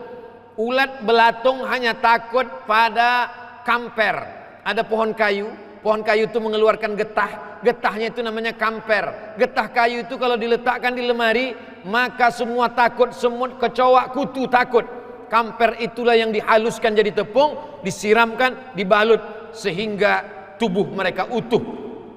Ulat belatung hanya takut pada kamper. Ada pohon kayu itu mengeluarkan getah. Getahnya itu namanya kamper. Getah kayu itu kalau diletakkan di lemari, maka semua takut, semut, kecoa, kutu takut. Kamper itulah yang dihaluskan jadi tepung, disiramkan, dibalut sehingga tubuh mereka utuh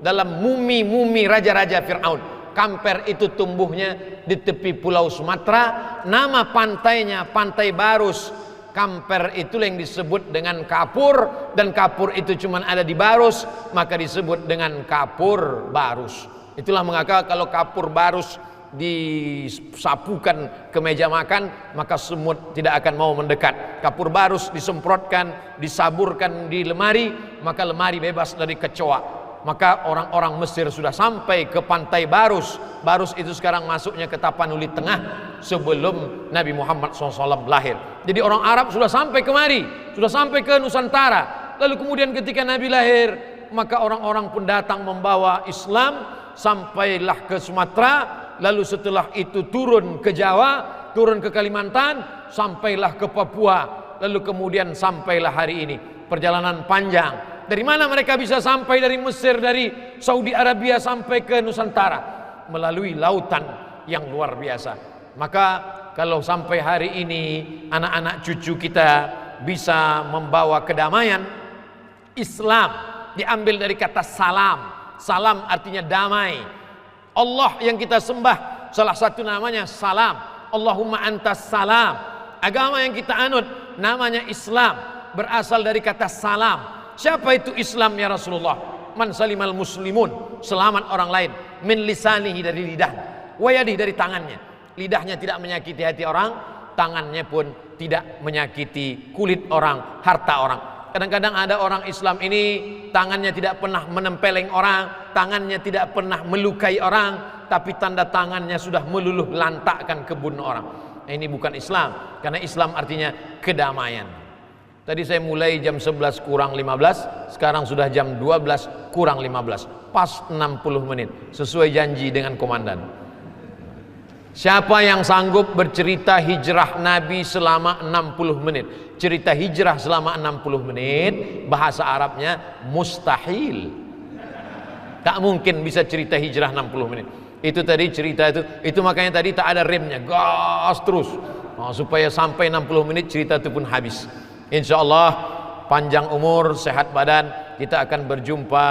dalam mumi-mumi raja-raja Fir'aun. Kamper itu tumbuhnya di tepi pulau Sumatera. Nama pantainya Pantai Barus. Kamper itulah yang disebut dengan kapur, dan kapur itu cuma ada di Barus, maka disebut dengan kapur barus. Itulah mengapa kalau kapur barus disapukan ke meja makan, maka semut tidak akan mau mendekat. Kapur barus disemprotkan, disaburkan di lemari, maka lemari bebas dari kecoa. Maka orang-orang Mesir sudah sampai ke Pantai Barus. Barus itu sekarang masuknya ke Tapanuli Tengah sebelum Nabi Muhammad SAW lahir. Jadi orang Arab sudah sampai kemari, sudah sampai ke Nusantara. Lalu kemudian ketika Nabi lahir, maka orang-orang pun datang membawa Islam, sampailah ke Sumatera. Lalu setelah itu turun ke Jawa, turun ke Kalimantan, sampailah ke Papua. Lalu kemudian sampailah hari ini. Perjalanan panjang. Dari mana mereka bisa sampai dari Mesir, dari Saudi Arabia sampai ke Nusantara? Melalui lautan yang luar biasa. Maka kalau sampai hari ini anak-anak cucu kita bisa membawa kedamaian, Islam diambil dari kata salam. Salam artinya damai. Allah yang kita sembah salah satu namanya salam. Allahumma antas salam. Agama yang kita anut namanya Islam, berasal dari kata salam. Siapa itu Islam ya Rasulullah? Man salimal muslimun, selamat orang lain, min lisanihi dari lidah, wayadih dari tangannya. Lidahnya tidak menyakiti hati orang, tangannya pun tidak menyakiti kulit orang, harta orang. Kadang-kadang ada orang Islam ini tangannya tidak pernah menempeleng orang, tangannya tidak pernah melukai orang, tapi tanda tangannya sudah meluluh lantakkan kebun orang. Ini bukan Islam, karena Islam artinya kedamaian. Tadi saya mulai jam 11 kurang 15, sekarang sudah jam 12 kurang 15, pas 60 menit, sesuai janji dengan komandan. Siapa yang sanggup bercerita hijrah Nabi selama 60 menit? Cerita hijrah selama 60 menit, bahasa Arabnya mustahil. Tak mungkin bisa cerita hijrah 60 menit. Itu tadi cerita itu makanya tadi tak ada remnya, gas terus. Supaya sampai 60 menit cerita itu pun habis. Insya Allah panjang umur, sehat badan, kita akan berjumpa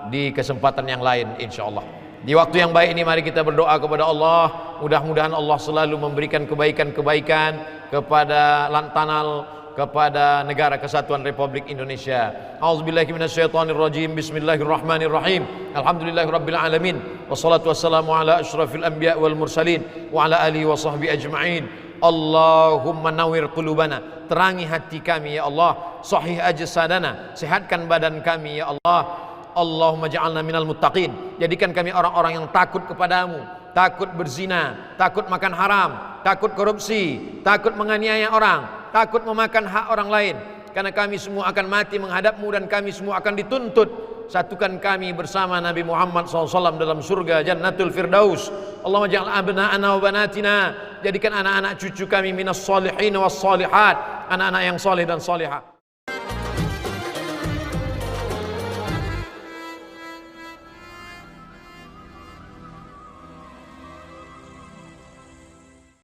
di kesempatan yang lain insya Allah. Di waktu yang baik ini mari kita berdoa kepada Allah, mudah-mudahan Allah selalu memberikan kebaikan-kebaikan kepada Lantanal, kepada negara kesatuan Republik Indonesia. A'udzubillahi minasyaitonirrajim. Bismillahirrahmanirrahim. Alhamdulillahirabbil alamin. Wassalatu wassalamu ala asyrafil anbiya wal mursalin wa ala alihi wa sahbihi ajma'in. Allahumma nawwir qulubana, terangi hati kami ya Allah. Sahih ajsadana, sehatkan badan kami ya Allah. Allahumma ja'alna minal muttaqin, jadikan kami orang-orang yang takut kepadamu, takut berzina, takut makan haram, takut korupsi, takut menganiaya orang, takut memakan hak orang lain. Karena kami semua akan mati menghadapmu dan kami semua akan dituntut. Satukan kami bersama Nabi Muhammad SAW dalam surga Jannatul Firdaus. Allahumma ja'al abna'ana wa banatina, jadikan anak-anak cucu kami minas salihin was salihat, anak-anak yang saleh dan salihah.